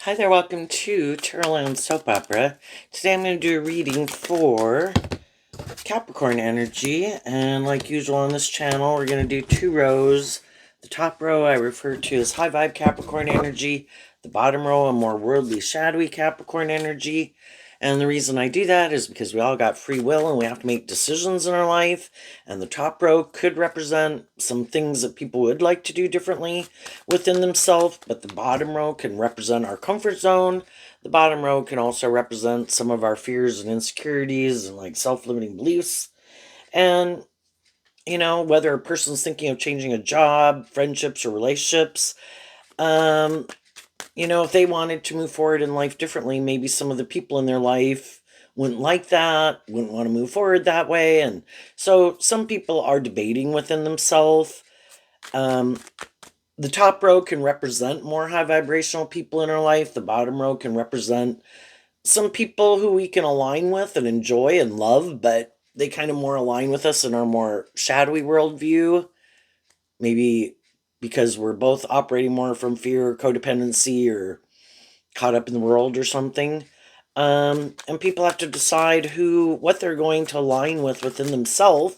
Hi there, welcome to Terrorland Soap Opera. Today I'm going to do a reading for Capricorn energy, and like usual on this channel, we're going to do two rows. The top row I refer to as high vibe Capricorn energy, the bottom row a more worldly, shadowy Capricorn energy. And the reason I do that is because we all got free will and we have to make decisions in our life. And the top row could represent some things that people would like to do differently within themselves, but the bottom row can represent our comfort zone. The bottom row can also represent some of our fears and insecurities and like self-limiting beliefs. And, whether a person's thinking of changing a job, friendships, or relationships, if they wanted to move forward in life differently, maybe some of the people in their life wouldn't like that, wouldn't want to move forward that way. And so some people are debating within themselves. The top row can represent more high vibrational people in our life. The bottom row can represent some people who we can align with and enjoy and love, but they kind of more align with us in our more shadowy worldview. Maybe because we're both operating more from fear or codependency or caught up in the world or something. And people have to decide what they're going to align with within themselves,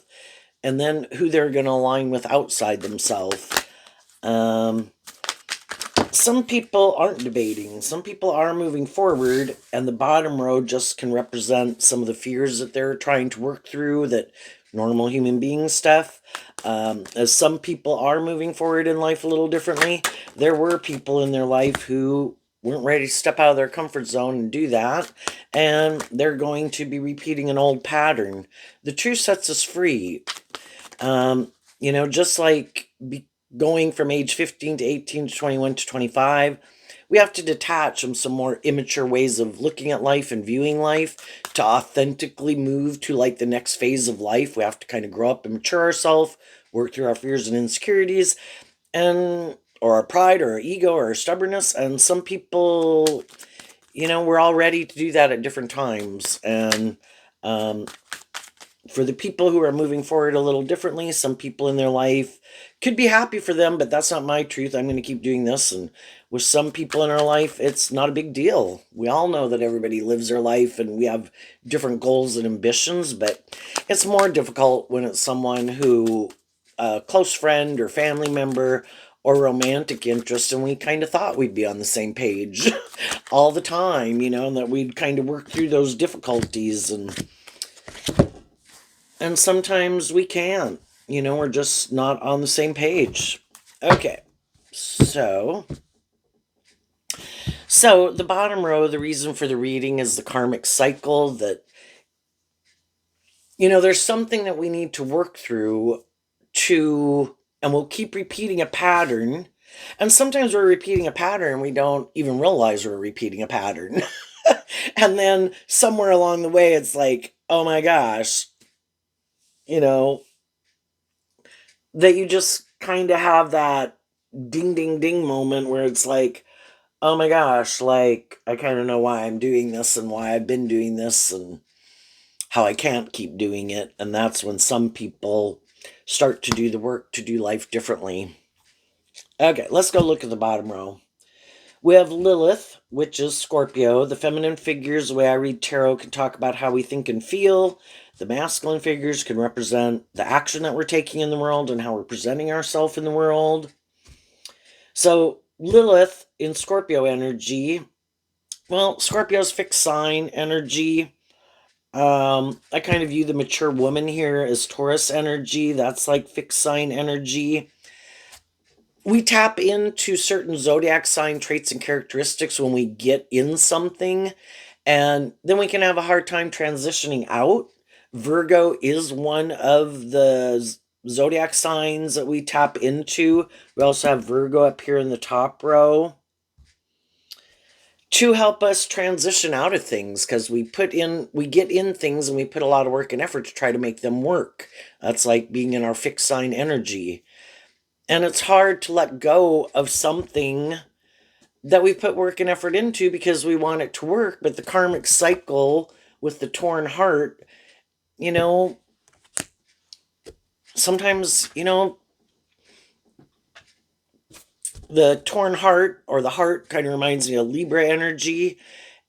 and then who they're going to align with outside themselves. Some people aren't debating. Some people are moving forward, and the bottom row just can represent some of the fears that they're trying to work through, that normal human being stuff. As some people are moving forward in life a little differently, there were people in their life who weren't ready to step out of their comfort zone and do that, and they're going to be repeating an old pattern. The truth sets us free. Just like going from age 15 to 18 to 21 to 25, we have to detach from some more immature ways of looking at life and viewing life to authentically move to like the next phase of life. We have to kind of grow up and mature ourselves, work through our fears and insecurities, and or our pride or our ego or our stubbornness. And some people, we're all ready to do that at different times. And for the people who are moving forward a little differently, some people in their life could be happy for them, but that's not my truth. I'm going to keep doing this. And with some people in our life, it's not a big deal. We all know that everybody lives their life and we have different goals and ambitions, but it's more difficult when it's someone who, a close friend or family member or romantic interest, and we kind of thought we'd be on the same page all the time, and that we'd kind of work through those difficulties, and sometimes we can't. We're just not on the same page. Okay, so the bottom row, the reason for the reading is the karmic cycle that, there's something that we need to work through and we'll keep repeating a pattern. And sometimes we're repeating a pattern and we don't even realize we're repeating a pattern. And then somewhere along the way, it's like, oh my gosh, you know, that you just kind of have that ding, ding, ding moment where it's like, oh my gosh, like, I kind of know why I'm doing this and why I've been doing this and how I can't keep doing it. And that's when some people start to do the work to do life differently. Okay, let's go look at the bottom row. We have Lilith, which is Scorpio. The feminine figures, the way I read tarot, can talk about how we think and feel. The masculine figures can represent the action that we're taking in the world and how we're presenting ourselves in the world. So Lilith in Scorpio energy, well, Scorpio's fixed sign energy. I kind of view the mature woman here as Taurus energy. That's like fixed sign energy. We tap into certain zodiac sign traits and characteristics when we get in something, and then we can have a hard time transitioning out. Virgo is one of the zodiac signs that we tap into. We also have Virgo up here in the top row to help us transition out of things, because we get in things and we put a lot of work and effort to try to make them work. That's like being in our fixed sign energy. And it's hard to let go of something that we put work and effort into because we want it to work. But the karmic cycle with the torn heart, you know, sometimes, The torn heart or the heart kind of reminds me of Libra energy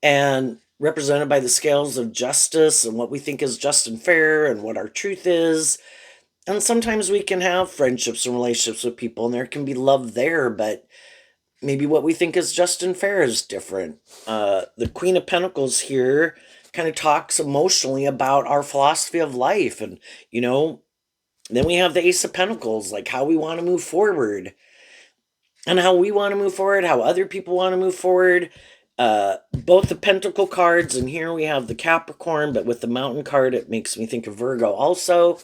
and represented by the scales of justice and what we think is just and fair and what our truth is. And sometimes we can have friendships and relationships with people and there can be love there, but maybe what we think is just and fair is different. The Queen of Pentacles here kind of talks emotionally about our philosophy of life. And, you know, then we have the Ace of Pentacles, like how we want to move forward and how we want to move forward, how other people want to move forward. Both the Pentacle cards, and here we have the Capricorn, but with the Mountain card, it makes me think of Virgo. Also,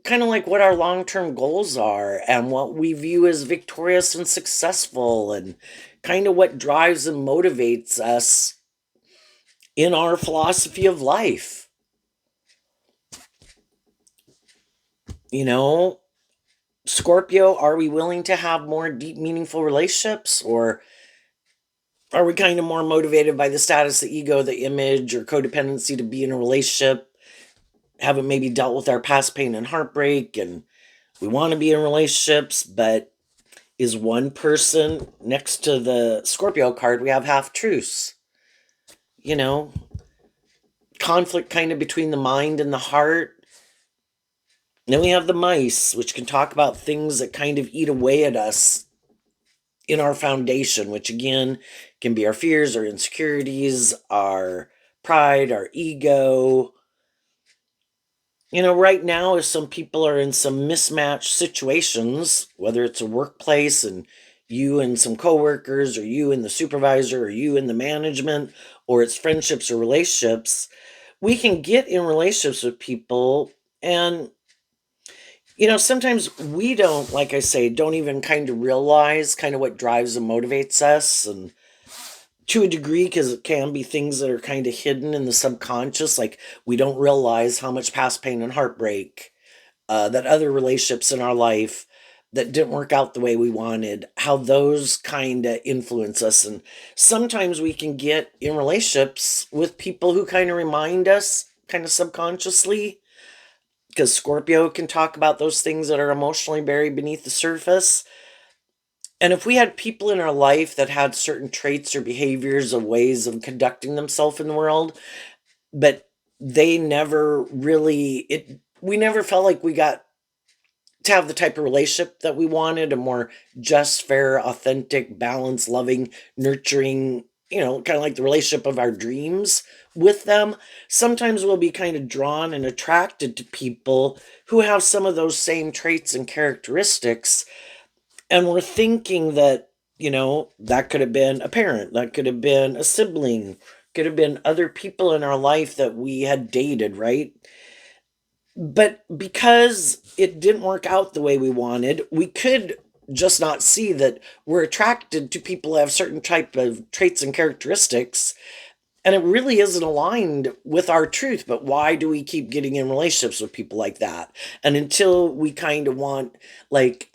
kind of like what our long term goals are and what we view as victorious and successful, and kind of what drives and motivates us in our philosophy of life. You know, Scorpio, are we willing to have more deep, meaningful relationships, or are we kind of more motivated by the status, the ego, the image, or codependency to be in a relationship? Haven't maybe dealt with our past pain and heartbreak, and we want to be in relationships, but is one person next to the Scorpio card? We have half truths. You know, conflict kind of between the mind and the heart. Then we have the mice, which can talk about things that kind of eat away at us in our foundation, which again can be our fears, our insecurities, our pride, our ego. You know, right now, if some people are in some mismatched situations, whether it's a workplace and you and some coworkers, or you and the supervisor, or you and the management, or it's friendships or relationships, we can get in relationships with people. And, you know, sometimes we don't, like I say, don't even kind of realize kind of what drives and motivates us. And to a degree, because it can be things that are kind of hidden in the subconscious, like we don't realize how much past pain and heartbreak, that other relationships in our life that didn't work out the way we wanted, how those kind of influence us. And sometimes we can get in relationships with people who kind of remind us, kind of subconsciously, because Scorpio can talk about those things that are emotionally buried beneath the surface. And if we had people in our life that had certain traits or behaviors or ways of conducting themselves in the world, but they never really, we never felt like we got to have the type of relationship that we wanted, a more just, fair, authentic, balanced, loving, nurturing, you know, kind of like the relationship of our dreams with them. Sometimes we'll be kind of drawn and attracted to people who have some of those same traits and characteristics. And we're thinking that, you know, that could have been a parent, that could have been a sibling, could have been other people in our life that we had dated, right? But because it didn't work out the way we wanted, we could just not see that we're attracted to people who have certain type of traits and characteristics, and it really isn't aligned with our truth. But why do we keep getting in relationships with people like that? And until we kind of want, like,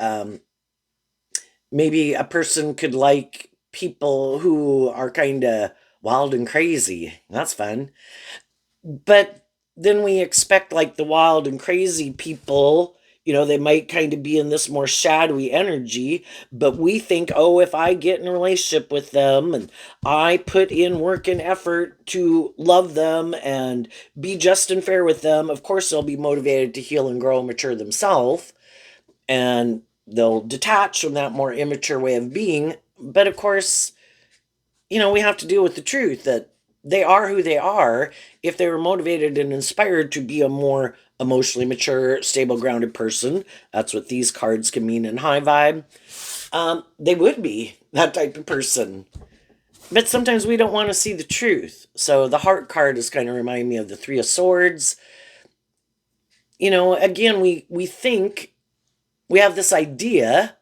maybe a person could like people who are kind of wild and crazy. That's fun. But then we expect like the wild and crazy people, you know, they might kind of be in this more shadowy energy, but we think, oh, if I get in a relationship with them and I put in work and effort to love them and be just and fair with them, of course they'll be motivated to heal and grow and mature themselves, and they'll detach from that more immature way of being. But of course, you know, we have to deal with the truth that they are who they are. If they were motivated and inspired to be a more emotionally mature, stable, grounded person, that's what these cards can mean in high vibe. They would be that type of person. But sometimes we don't want to see the truth. So the heart card is kind of remind me of the Three of Swords. You know, again, we think we have this idea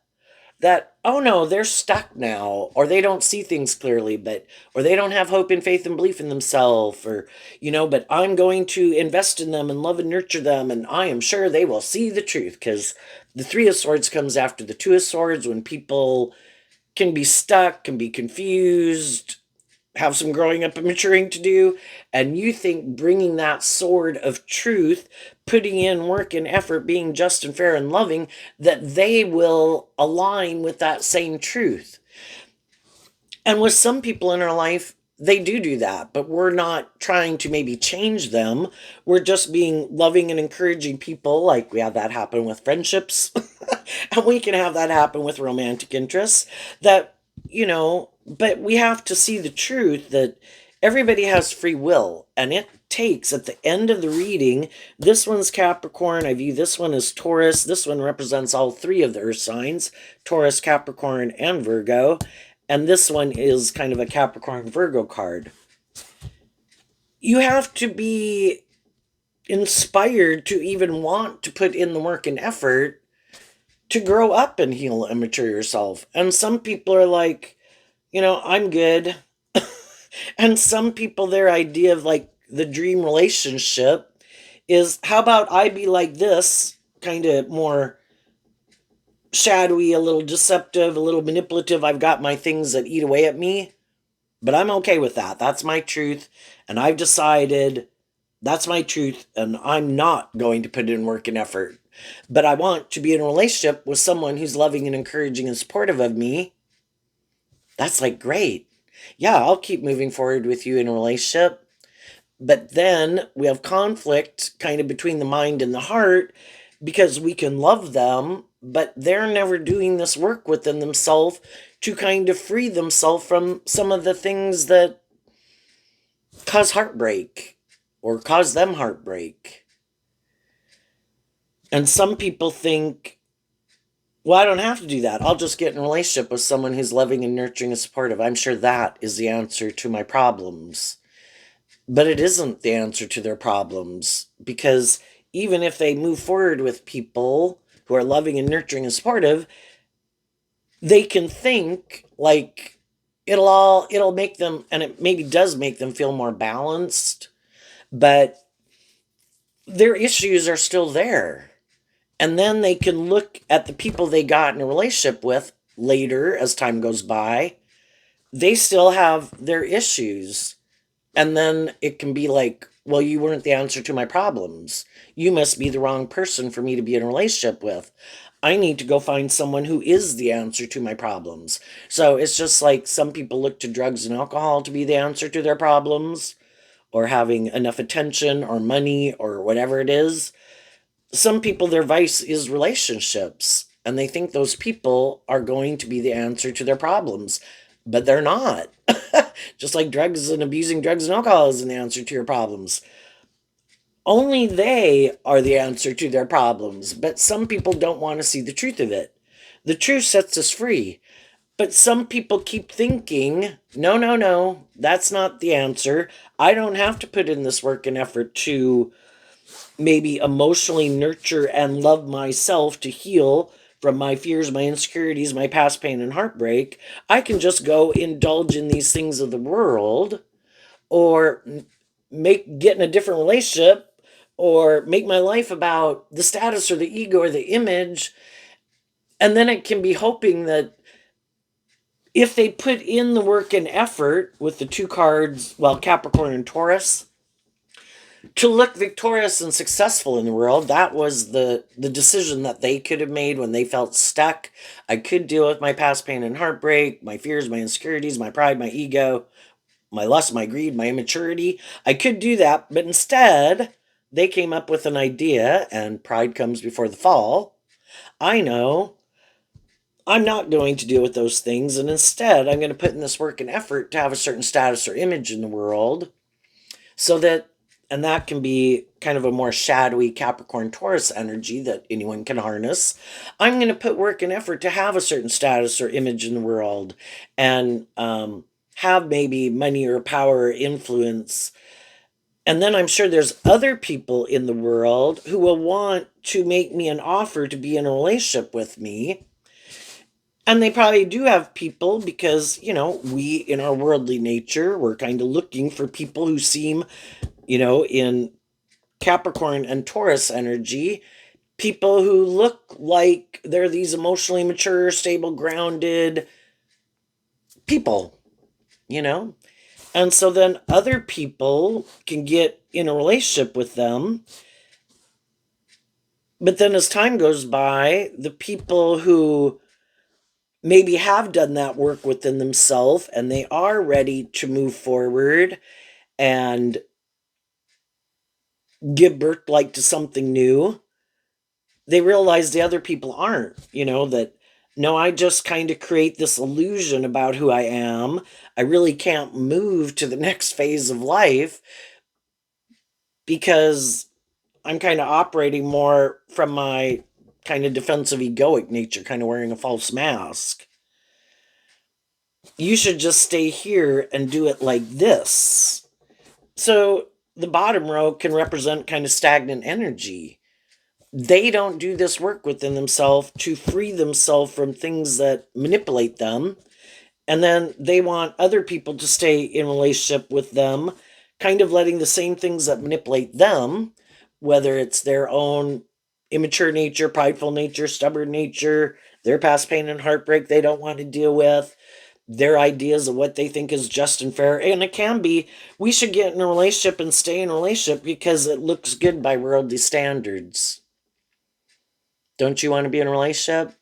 that, oh no, they're stuck now, or they don't see things clearly, but or they don't have hope and faith and belief in themselves, or, you know, but I'm going to invest in them and love and nurture them, and I am sure they will see the truth. Because the Three of Swords comes after the Two of Swords, when people can be stuck, can be confused, have some growing up and maturing to do, and you think bringing that sword of truth, putting in work and effort, being just and fair and loving, that they will align with that same truth. And with some people in our life, they do that, but we're not trying to maybe change them. We're just being loving and encouraging people. Like we have that happen with friendships, and we can have that happen with romantic interests. That, but we have to see the truth that everybody has free will, and it takes at the end of the reading. This one's Capricorn. I view this one as Taurus. This one represents all three of the earth signs: Taurus, Capricorn, and Virgo. And this one is kind of a Capricorn Virgo card. You have to be inspired to even want to put in the work and effort to grow up and heal and mature yourself. And some people are like, I'm good. And some people, their idea of like the dream relationship is, how about I be like this, kind of more shadowy, a little deceptive, a little manipulative. I've got my things that eat away at me, but I'm okay with that. That's my truth. And I've decided that's my truth. And I'm not going to put in work and effort. But I want to be in a relationship with someone who's loving and encouraging and supportive of me. That's like great. Yeah, I'll keep moving forward with you in a relationship. But then we have conflict kind of between the mind and the heart, because we can love them, but they're never doing this work within themselves to kind of free themselves from some of the things that cause heartbreak or cause them heartbreak. And some people think, well, I don't have to do that. I'll just get in a relationship with someone who's loving and nurturing and supportive. I'm sure that is the answer to my problems. But it isn't the answer to their problems, because even if they move forward with people who are loving and nurturing and supportive, they can think like it'll make them, and it maybe does make them feel more balanced, but their issues are still there. And then they can look at the people they got in a relationship with later as time goes by. They still have their issues. And then it can be like, well, you weren't the answer to my problems. You must be the wrong person for me to be in a relationship with. I need to go find someone who is the answer to my problems. So it's just like some people look to drugs and alcohol to be the answer to their problems, or having enough attention or money or whatever it is. Some people, their vice is relationships, and they think those people are going to be the answer to their problems, but they're not. Just like drugs and abusing drugs and alcohol isn't the answer to your problems. Only they are the answer to their problems, but some people don't want to see the truth of it. The truth sets us free. But some people keep thinking, no, no, no, that's not the answer. I don't have to put in this work and effort to maybe emotionally nurture and love myself to heal from my fears, my insecurities, my past pain and heartbreak. I can just go indulge in these things of the world, or get in a different relationship, or make my life about the status or the ego or the image. And then it can be hoping that if they put in the work and effort with the two cards, well, Capricorn and Taurus, to look victorious and successful in the world. That was the decision that they could have made when they felt stuck. I could deal with my past pain and heartbreak, my fears, my insecurities, my pride, my ego, my lust, my greed, my immaturity. I could do that, but instead they came up with an idea, and pride comes before the fall. I know I'm not going to deal with those things, and instead I'm going to put in this work and effort to have a certain status or image in the world, so that, and that can be kind of a more shadowy Capricorn Taurus energy that anyone can harness. I'm going to put work and effort to have a certain status or image in the world, and have maybe money or power or influence. And then I'm sure there's other people in the world who will want to make me an offer to be in a relationship with me. And they probably do have people, because, we in our worldly nature, we're kind of looking for people who seem, in Capricorn and Taurus energy, people who look like they're these emotionally mature, stable, grounded people, you know? And so then other people can get in a relationship with them. But then as time goes by, the people who maybe have done that work within themselves and they are ready to move forward and give birth like to something new, they realize the other people aren't, that no, I just kind of create this illusion about who I am. I really can't move to the next phase of life because I'm kind of operating more from my kind of defensive egoic nature, kind of wearing a false mask. You should just stay here and do it like this. So the bottom row can represent kind of stagnant energy. They don't do this work within themselves to free themselves from things that manipulate them. And then they want other people to stay in relationship with them, kind of letting the same things that manipulate them, whether it's their own immature nature, prideful nature, stubborn nature, their past pain and heartbreak they don't want to deal with, their ideas of what they think is just and fair. And it can be, we should get in a relationship and stay in a relationship because it looks good by worldly standards. Don't you want to be in a relationship?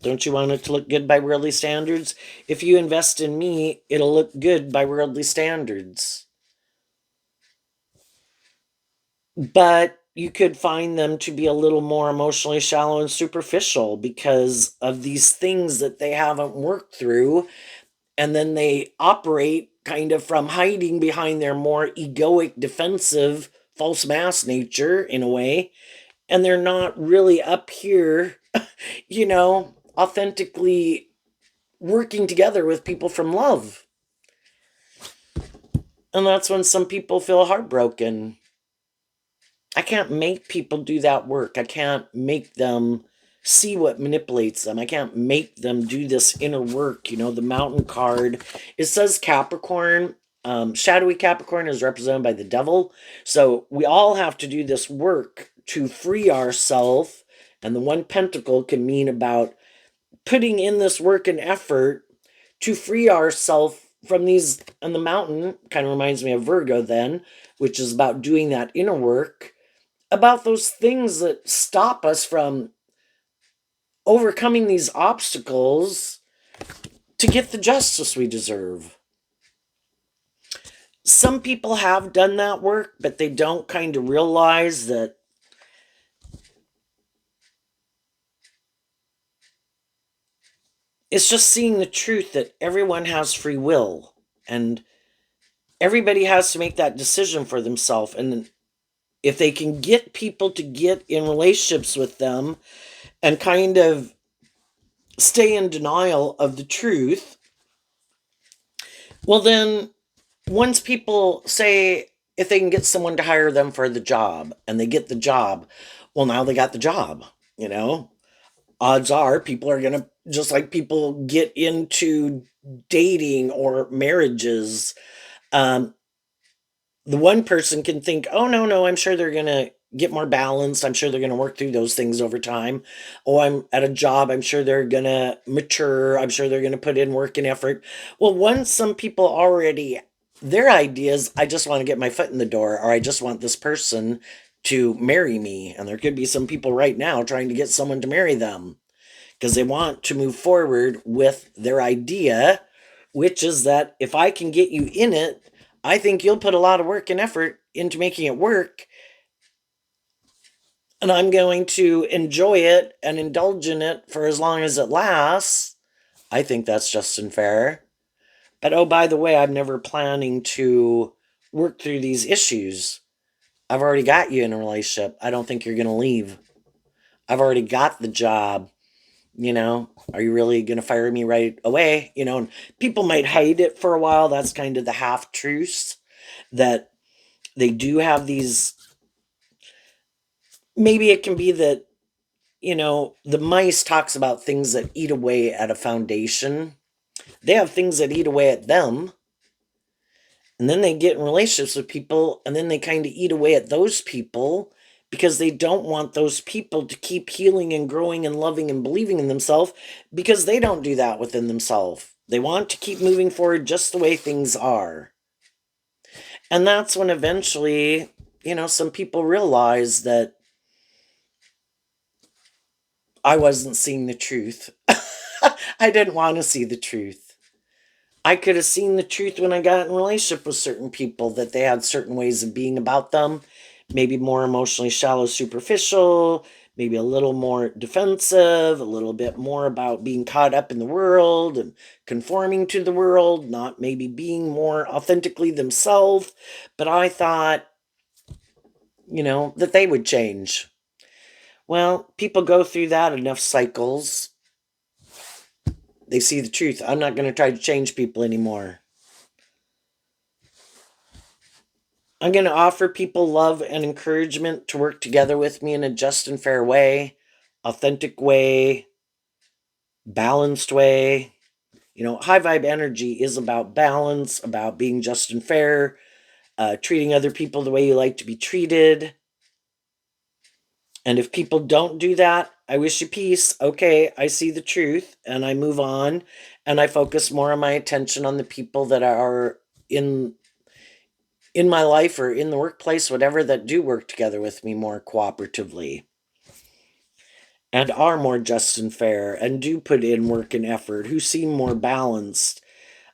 Don't you want it to look good by worldly standards? If you invest in me, it'll look good by worldly standards. But you could find them to be a little more emotionally shallow and superficial because of these things that they haven't worked through. And then they operate kind of from hiding behind their more egoic, defensive, false mask nature in a way. And they're not really up here, authentically working together with people from love. And that's when some people feel heartbroken. I can't make people do that work. I can't make them see what manipulates them. I can't make them do this inner work. The mountain card, it says Capricorn. Shadowy Capricorn is represented by the devil. So we all have to do this work to free ourselves. And the one pentacle can mean about putting in this work and effort to free ourselves from these. And the mountain kind of reminds me of Virgo, then, which is about doing that inner work, about those things that stop us from overcoming these obstacles to get the justice we deserve. Some people have done that work, but they don't kind of realize that it's just seeing the truth that everyone has free will and everybody has to make that decision for themselves. And if they can get people to get in relationships with them and kind of stay in denial of the truth, well, then once people say, if they can get someone to hire them for the job and they get the job, well, now they got the job, odds are people are going to, just like people get into dating or marriages, um, the one person can think, oh, no, no, I'm sure they're going to get more balanced. I'm sure they're going to work through those things over time. Oh, I'm at a job. I'm sure they're going to mature. I'm sure they're going to put in work and effort. Well, once some people already, their ideas, I just want to get my foot in the door, or I just want this person to marry me. And there could be some people right now trying to get someone to marry them because they want to move forward with their idea, which is that if I can get you in it, I think you'll put a lot of work and effort into making it work, and I'm going to enjoy it and indulge in it for as long as it lasts. I think that's just and fair. But oh, by the way, I'm never planning to work through these issues. I've already got you in a relationship. I don't think you're going to leave. I've already got the job. Are you really going to fire me right away? And people might hide it for a while. That's kind of the half truths that they do have these. Maybe it can be that, the mice talks about things that eat away at a foundation. They have things that eat away at them. And then they get in relationships with people and then they kind of eat away at those people because they don't want those people to keep healing and growing and loving and believing in themselves because they don't do that within themselves. They want to keep moving forward just the way things are. And that's when eventually, some people realize that I wasn't seeing the truth. I didn't want to see the truth. I could have seen the truth when I got in a relationship with certain people that they had certain ways of being about them, maybe more emotionally shallow, superficial, maybe a little more defensive, a little bit more about being caught up in the world and conforming to the world, not maybe being more authentically themselves. But I thought, that they would change. Well, people go through that enough cycles. They see the truth. I'm not going to try to change people anymore. I'm going to offer people love and encouragement to work together with me in a just and fair way, authentic way, balanced way. High vibe energy is about balance, about being just and fair, treating other people the way you like to be treated. And if people don't do that, I wish you peace. Okay, I see the truth and I move on and I focus more of my attention on the people that are in my life or in the workplace, whatever, that do work together with me more cooperatively and are more just and fair and do put in work and effort, who seem more balanced.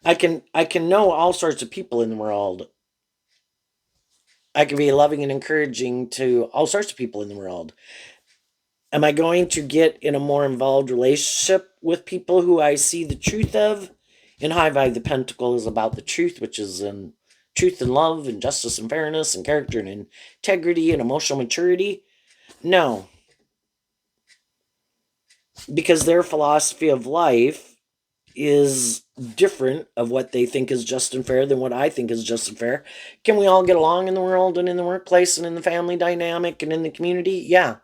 I can know all sorts of people in the world. I can be loving and encouraging to all sorts of people in the world. Am I going to get in a more involved relationship with people who I see the truth of? In High Vibe, the Pentacle is about the truth, which is in truth and love and justice and fairness and character and integrity and emotional maturity. No, because their philosophy of life is different of what they think is just and fair than what I think is just and fair. Can we all get along in the world and in the workplace and in the family dynamic and in the community? Yeah.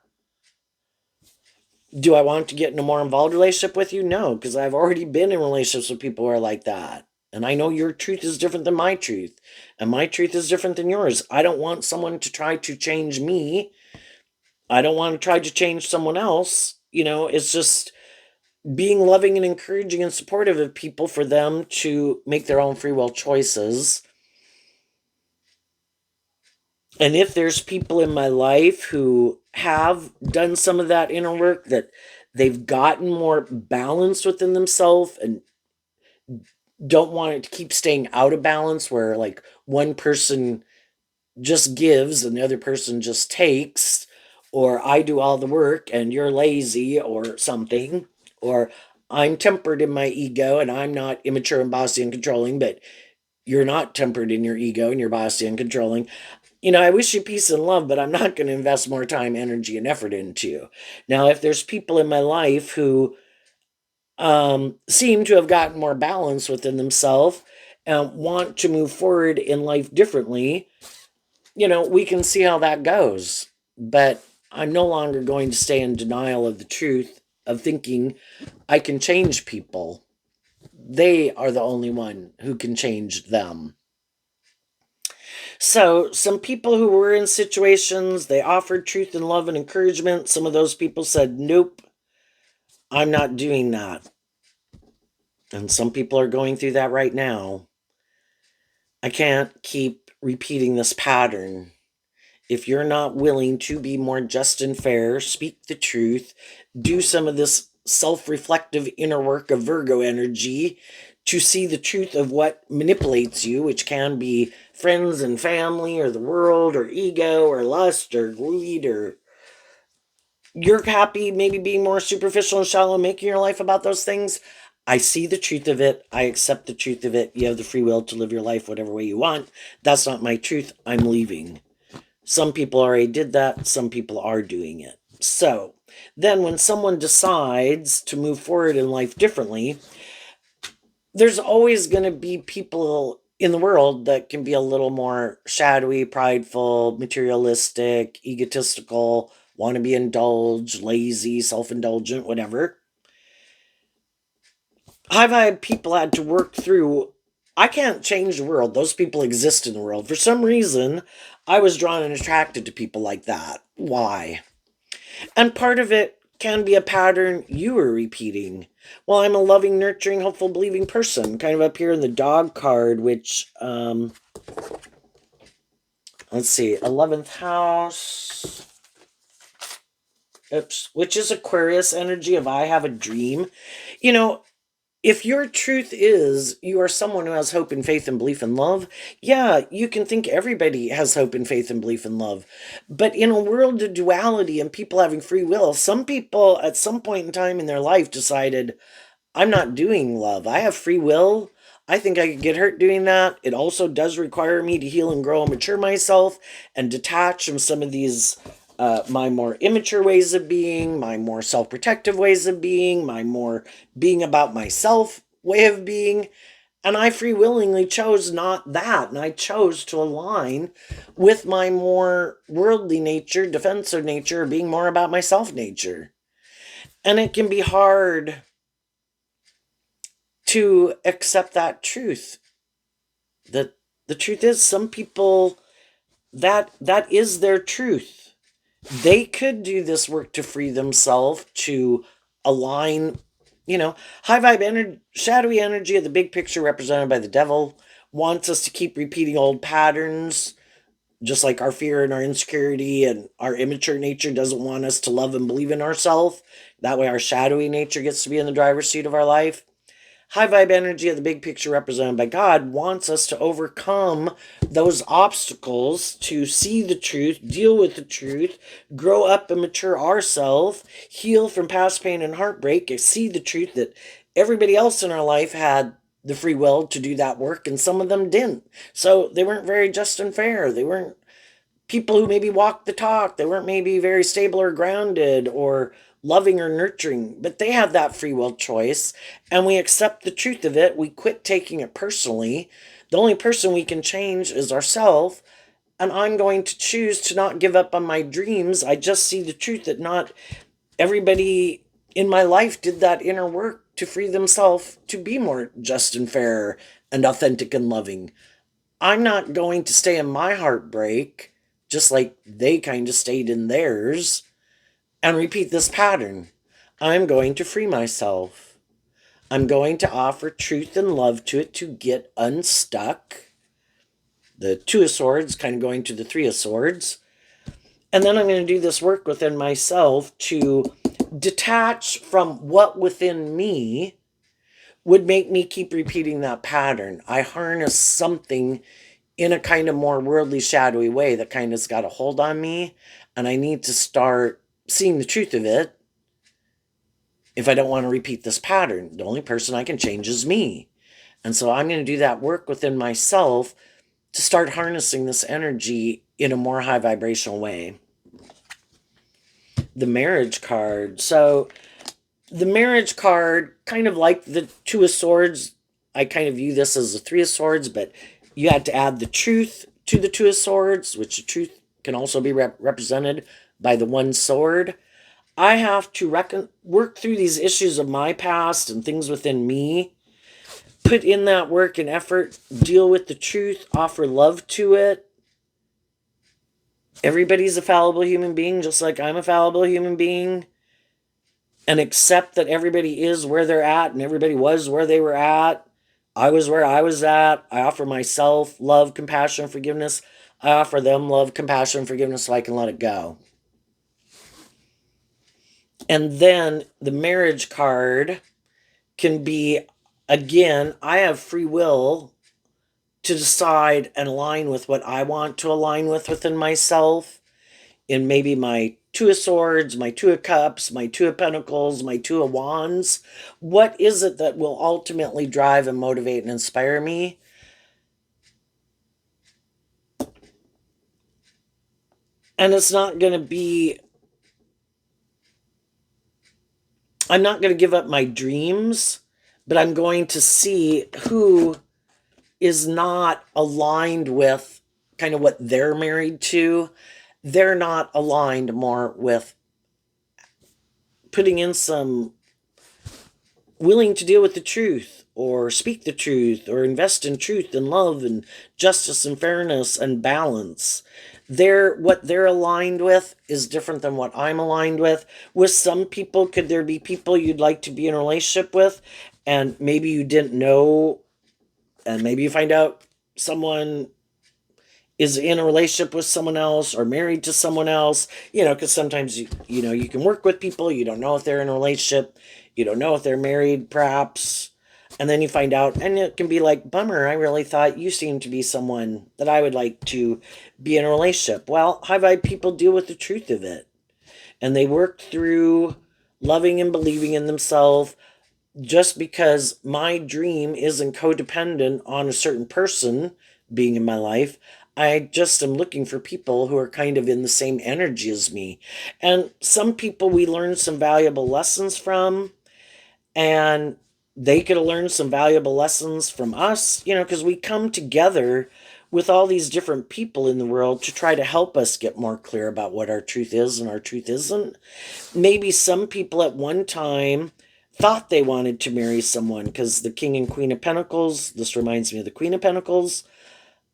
Do I want to get in a more involved relationship with you? No, because I've already been in relationships with people who are like that. And I know your truth is different than my truth, and my truth is different than yours. I don't want someone to try to change me. I don't want to try to change someone else. It's just being loving and encouraging and supportive of people for them to make their own free will choices. And if there's people in my life who have done some of that inner work, that they've gotten more balanced within themselves and don't want it to keep staying out of balance, where like one person just gives and the other person just takes, or I do all the work and you're lazy or something, or I'm tempered in my ego and I'm not immature and bossy and controlling, but you're not tempered in your ego and you're bossy and controlling. I wish you peace and love, but I'm not going to invest more time, energy, and effort into you. Now, if there's people in my life who seem to have gotten more balance within themselves and want to move forward in life differently, we can see how that goes. But I'm no longer going to stay in denial of the truth of thinking I can change people. They are the only one who can change them. So, some people who were in situations, they offered truth and love and encouragement. Some of those people said, nope, I'm not doing that. And some people are going through that right now. I can't keep repeating this pattern. If you're not willing to be more just and fair, speak the truth, do some of this self reflective inner work of Virgo energy to see the truth of what manipulates you, which can be friends and family or the world or ego or lust or greed, or you're happy maybe being more superficial and shallow, making your life about those things. I see the truth of it. I accept the truth of it. You have the free will to live your life whatever way you want. That's not my truth. I'm leaving. Some people already did that. Some people are doing it. So then when someone decides to move forward in life differently, there's always going to be people in the world that can be a little more shadowy, prideful, materialistic, egotistical, want to be indulged, lazy, self-indulgent, whatever. I've had people had to work through. I can't change the world. Those people exist in the world. For some reason, I was drawn and attracted to people like that. Why? And part of it can be a pattern you are repeating. Well, I'm a loving, nurturing, hopeful, believing person, kind of up here in the dog card, which Let's see, 11th house. Oops, which is Aquarius energy of I have a dream. You know, if your truth is you are someone who has hope and faith and belief and love, yeah, you can think everybody has hope and faith and belief and love. But in a world of duality and people having free will, some people at some point in time in their life decided, I'm not doing love. I have free will. I think I could get hurt doing that. It also does require me to heal and grow and mature myself and detach from some of these my more immature ways of being, my more self-protective ways of being, my more being about myself way of being. And I free willingly chose not that. And I chose to align with my more worldly nature, defensive nature, being more about myself nature. And it can be hard to accept that truth. That the truth is some people that is their truth. They could do this work to free themselves, to align, high vibe energy, shadowy energy of the big picture represented by the devil wants us to keep repeating old patterns, just like our fear and our insecurity and our immature nature doesn't want us to love and believe in ourselves. That way our shadowy nature gets to be in the driver's seat of our life. High vibe energy of the big picture represented by God wants us to overcome those obstacles, to see the truth, deal with the truth, grow up and mature ourselves, heal from past pain and heartbreak, and see the truth that everybody else in our life had the free will to do that work and some of them didn't. So they weren't very just and fair. They weren't people who maybe walked the talk. They weren't maybe very stable or grounded or loving or nurturing, but they have that free will choice. And we accept the truth of it. We quit taking it personally. The only person we can change is ourselves. And I'm going to choose to not give up on my dreams. I just see the truth that not everybody in my life did that inner work to free themselves to be more just and fair and authentic and loving. I'm not going to stay in my heartbreak just like they kind of stayed in theirs and repeat this pattern. I'm going to free myself. I'm going to offer truth and love to it to get unstuck. The Two of Swords kind of going to the Three of Swords. And then I'm going to do this work within myself to detach from what within me would make me keep repeating that pattern. I harness something in a kind of more worldly, shadowy way that kind of's got a hold on me, and I need to start seeing the truth of it if I don't want to repeat this pattern. The only person I can change is me. And so I'm going to do that work within myself to start harnessing this energy in a more high vibrational way. The marriage card. So the marriage card, kind of like the Two of Swords, I kind of view this as the Three of Swords, but you had to add the truth to the Two of Swords, which the truth can also be represented by the one sword. I have to work through these issues of my past and things within me, put in that work and effort, deal with the truth, offer love to it. Everybody's a fallible human being, just like I'm a fallible human being. And accept that everybody is where they're at and everybody was where they were at. I was where I was at. I offer myself love, compassion, forgiveness. I offer them love, compassion, forgiveness so I can let it go. And then the marriage card can be, again, I have free will to decide and align with what I want to align with within myself. In maybe my Two of Swords, my Two of Cups, my Two of Pentacles, my Two of Wands. What is it that will ultimately drive and motivate and inspire me? And it's not going to be, I'm not going to give up my dreams, but I'm going to see who is not aligned with kind of what they're married to. They're not aligned more with putting in some willing to deal with the truth or speak the truth or invest in truth and love and justice and fairness and balance. What they're aligned with is different than what I'm aligned with. With some people, could there be people you'd like to be in a relationship with and maybe you didn't know, and maybe you find out someone is in a relationship with someone else or married to someone else, because sometimes you can work with people, you don't know if they're in a relationship, you don't know if they're married perhaps, and then you find out and it can be like, bummer, I really thought you seemed to be someone that I would like to be in a relationship. Well, high vibe people deal with the truth of it, and they work through loving and believing in themselves. Just because my dream isn't codependent on a certain person being in my life, I just am looking for people who are kind of in the same energy as me. And some people we learn some valuable lessons from, and they could have learned some valuable lessons from us, because we come together with all these different people in the world to try to help us get more clear about what our truth is and our truth isn't. Maybe some people at one time thought they wanted to marry someone because the King and Queen of Pentacles, this reminds me of the Queen of Pentacles,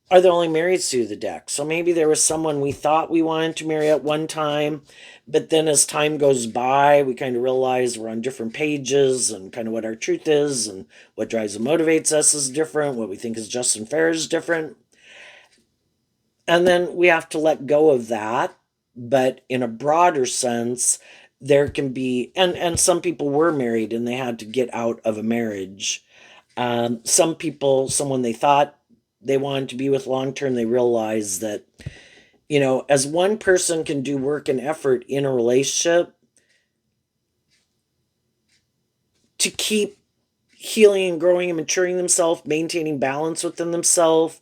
are the only marrieds through the deck. So maybe there was someone we thought we wanted to marry at one time, but then as time goes by, we kind of realize we're on different pages and kind of what our truth is and what drives and motivates us is different, what we think is just and fair is different. And then we have to let go of that. But in a broader sense, there can be, and some people were married and they had to get out of a marriage. Some people, someone they thought they wanted to be with long term, they realize that, as one person can do work and effort in a relationship to keep healing and growing and maturing themselves, maintaining balance within themselves,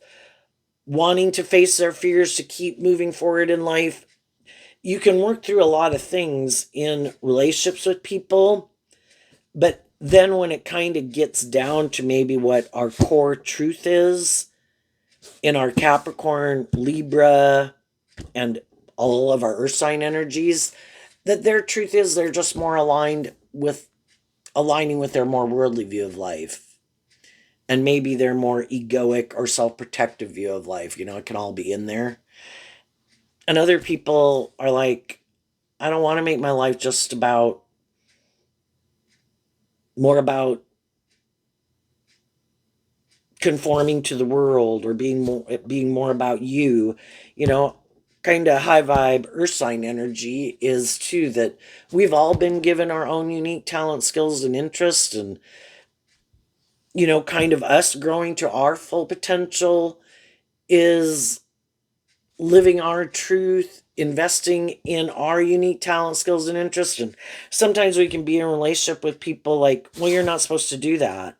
wanting to face their fears to keep moving forward in life, you can work through a lot of things in relationships with people. But then when it kind of gets down to maybe what our core truth is in our Capricorn, Libra, and all of our earth sign energies, that their truth is they're just more aligning with their more worldly view of life. And maybe their more egoic or self-protective view of life. It can all be in there. And other people are like, I don't want to make my life just more about conforming to the world or being more about you. you know Kind of high vibe earth sign energy is too that we've all been given our own unique talent, skills, and interests, and kind of us growing to our full potential is living our truth, investing in our unique talent, skills, and interests. And sometimes we can be in a relationship with people like, well, you're not supposed to do that.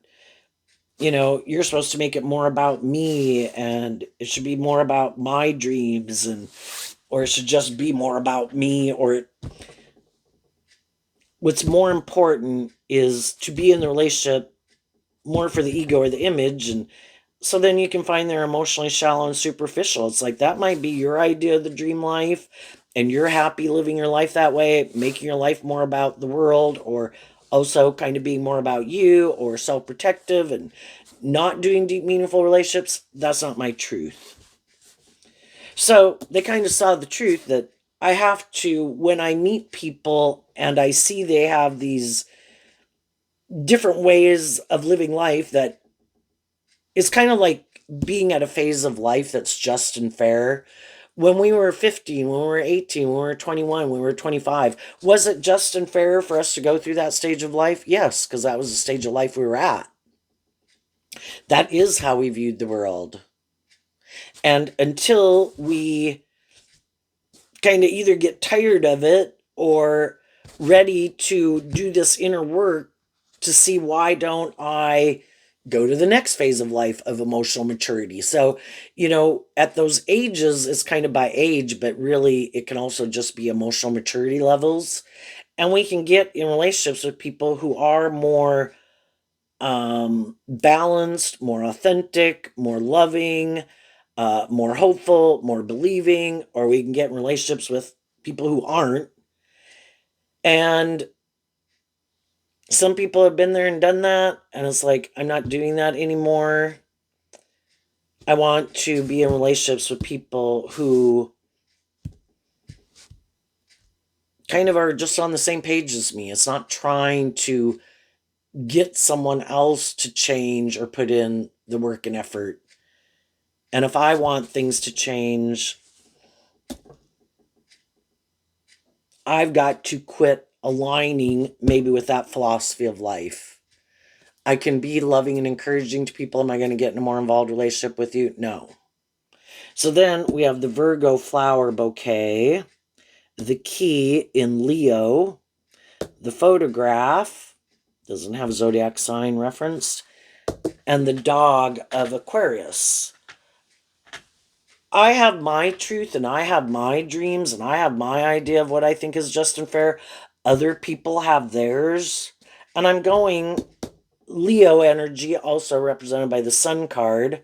You're supposed to make it more about me, and it should be more about my dreams, or it should just be more about me, or what's more important is to be in the relationship more for the ego or the image. And so then you can find they're emotionally shallow and superficial. It's like that might be your idea of the dream life, and you're happy living your life that way, making your life more about the world, or also kind of being more about you, or self-protective and not doing deep, meaningful relationships. That's not my truth. So they kind of saw the truth that I have to, when I meet people and I see they have these different ways of living life, that it's kind of like being at a phase of life that's just and fair. When we were 15, when we were 18, when we were 21, when we were 25, was it just and fair for us to go through that stage of life? Yes, because that was the stage of life we were at. That is how we viewed the world. And until we kind of either get tired of it or ready to do this inner work to see, why don't I go to the next phase of life of emotional maturity. So, at those ages, it's kind of by age, but really it can also just be emotional maturity levels. And we can get in relationships with people who are more balanced, more authentic, more loving, more hopeful, more believing, or we can get in relationships with people who aren't. And some people have been there and done that, and it's like, I'm not doing that anymore. I want to be in relationships with people who kind of are just on the same page as me. It's not trying to get someone else to change or put in the work and effort. And if I want things to change, I've got to quit aligning maybe with that philosophy of life. I can be loving and encouraging to people. Am I going to get in a more involved relationship with you? No. So then we have the Virgo flower bouquet, the key in Leo, the photograph, doesn't have a zodiac sign referenced, and the dog of Aquarius. I have my truth and I have my dreams and I have my idea of what I think is just and fair. Other people have theirs. And I'm going Leo energy, also represented by the Sun card,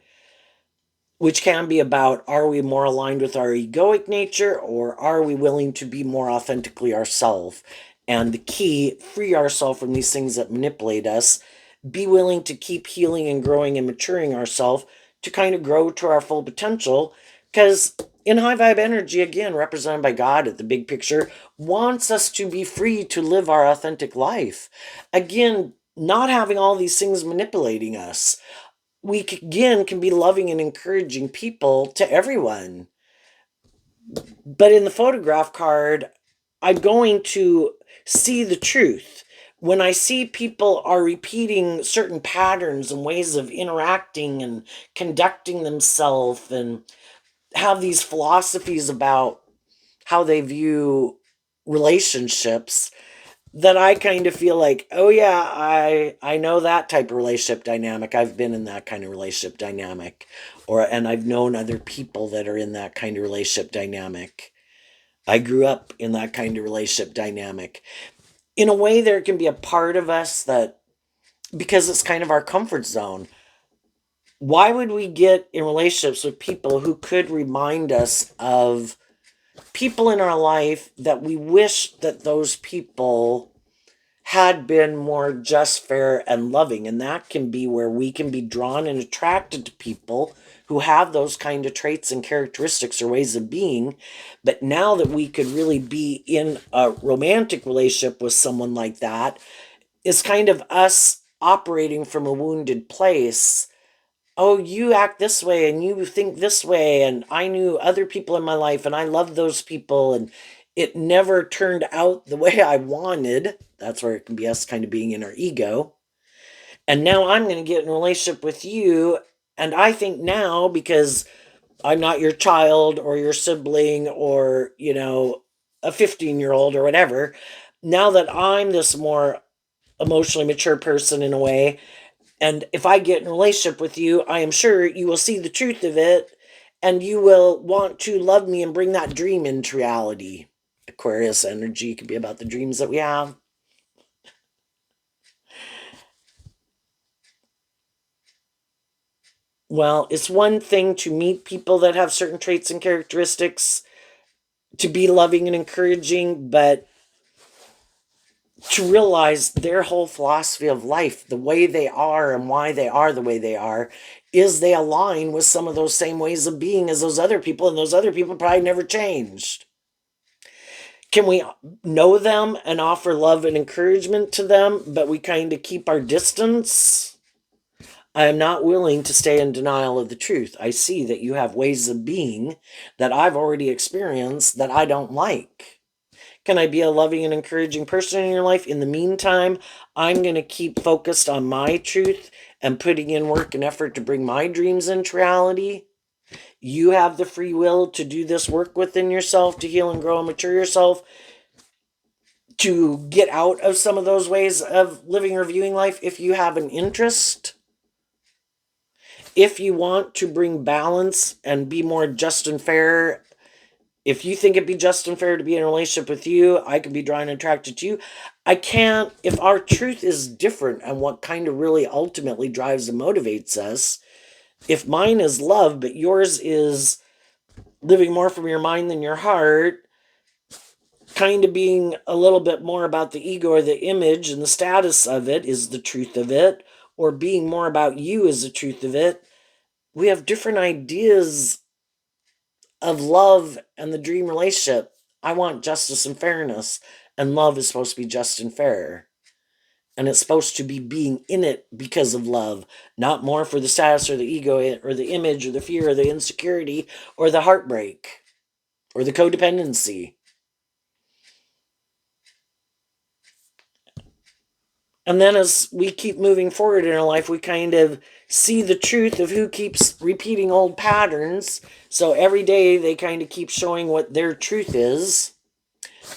which can be about, are we more aligned with our egoic nature or are we willing to be more authentically ourselves? And the key, free ourselves from these things that manipulate us, be willing to keep healing and growing and maturing ourselves to kind of grow to our full potential. Because in high vibe energy, again, represented by God at the big picture, wants us to be free to live our authentic life. Again, not having all these things manipulating us. We again can be loving and encouraging people to everyone. But in the photograph card, I'm going to see the truth. When I see people are repeating certain patterns and ways of interacting and conducting themselves and have these philosophies about how they view relationships, that I kind of feel like, oh yeah, I know that type of relationship dynamic. I've been in that kind of relationship dynamic, and I've known other people that are in that kind of relationship dynamic. I grew up in that kind of relationship dynamic. In a way, there can be a part of us that, because it's kind of our comfort zone, why would we get in relationships with people who could remind us of people in our life that we wish that those people had been more just, fair, and loving? And that can be where we can be drawn and attracted to people who have those kind of traits and characteristics or ways of being. But now that we could really be in a romantic relationship with someone like that, is kind of us operating from a wounded place. Oh, you act this way and you think this way, and I knew other people in my life and I loved those people, and it never turned out the way I wanted. That's where it can be us kind of being in our ego. And now I'm going to get in a relationship with you, and I think now, because I'm not your child or your sibling or, a 15-year-old or whatever, now that I'm this more emotionally mature person in a way, and if I get in a relationship with you, I am sure you will see the truth of it and you will want to love me and bring that dream into reality. Aquarius energy could be about the dreams that we have. Well, it's one thing to meet people that have certain traits and characteristics, to be loving and encouraging, but to realize their whole philosophy of life, the way they are and why they are the way they are, is they align with some of those same ways of being as those other people, and those other people probably never changed. Can we know them and offer love and encouragement to them, but we kind of keep our distance? I am not willing to stay in denial of the truth. I see that you have ways of being that I've already experienced that I don't like. Can I be a loving and encouraging person in your life? In the meantime, I'm going to keep focused on my truth and putting in work and effort to bring my dreams into reality. You have the free will to do this work within yourself, to heal and grow and mature yourself, to get out of some of those ways of living or viewing life if you have an interest. If you want to bring balance and be more just and fair, if you think it'd be just and fair to be in a relationship with you, I could be drawn and attracted to you. I can't, if our truth is different and what kind of really ultimately drives and motivates us, if mine is love, but yours is living more from your mind than your heart, kind of being a little bit more about the ego or the image and the status of it is the truth of it, or being more about you is the truth of it, we have different ideas of love and the dream relationship. I want justice and fairness, and love is supposed to be just and fair. And it's supposed to be being in it because of love, not more for the status or the ego or the image or the fear or the insecurity or the heartbreak or the codependency. And then as we keep moving forward in our life, we kind of see the truth of who keeps repeating old patterns. So every day they kind of keep showing what their truth is.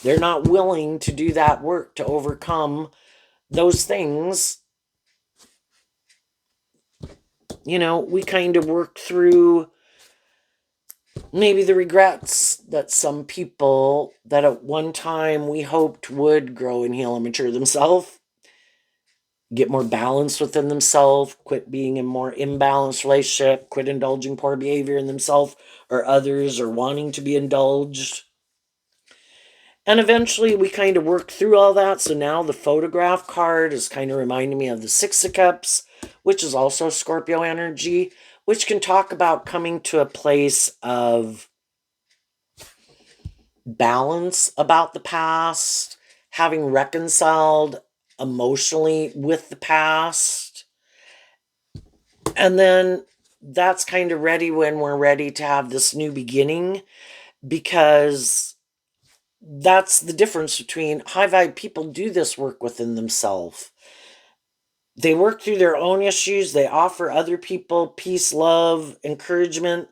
They're not willing to do that work to overcome those things. We kind of work through maybe the regrets that some people that at one time we hoped would grow and heal and mature themselves, get more balance within themselves, quit being in more imbalanced relationship, quit indulging poor behavior in themselves or others or wanting to be indulged. And eventually we kind of work through all that. So now the photograph card is kind of reminding me of the Six of Cups, which is also Scorpio energy, which can talk about coming to a place of balance about the past, having reconciled emotionally with the past. And then that's kind of ready when we're ready to have this new beginning, because that's the difference between high vibe people do this work within themselves. They work through their own issues, they offer other people peace, love, encouragement,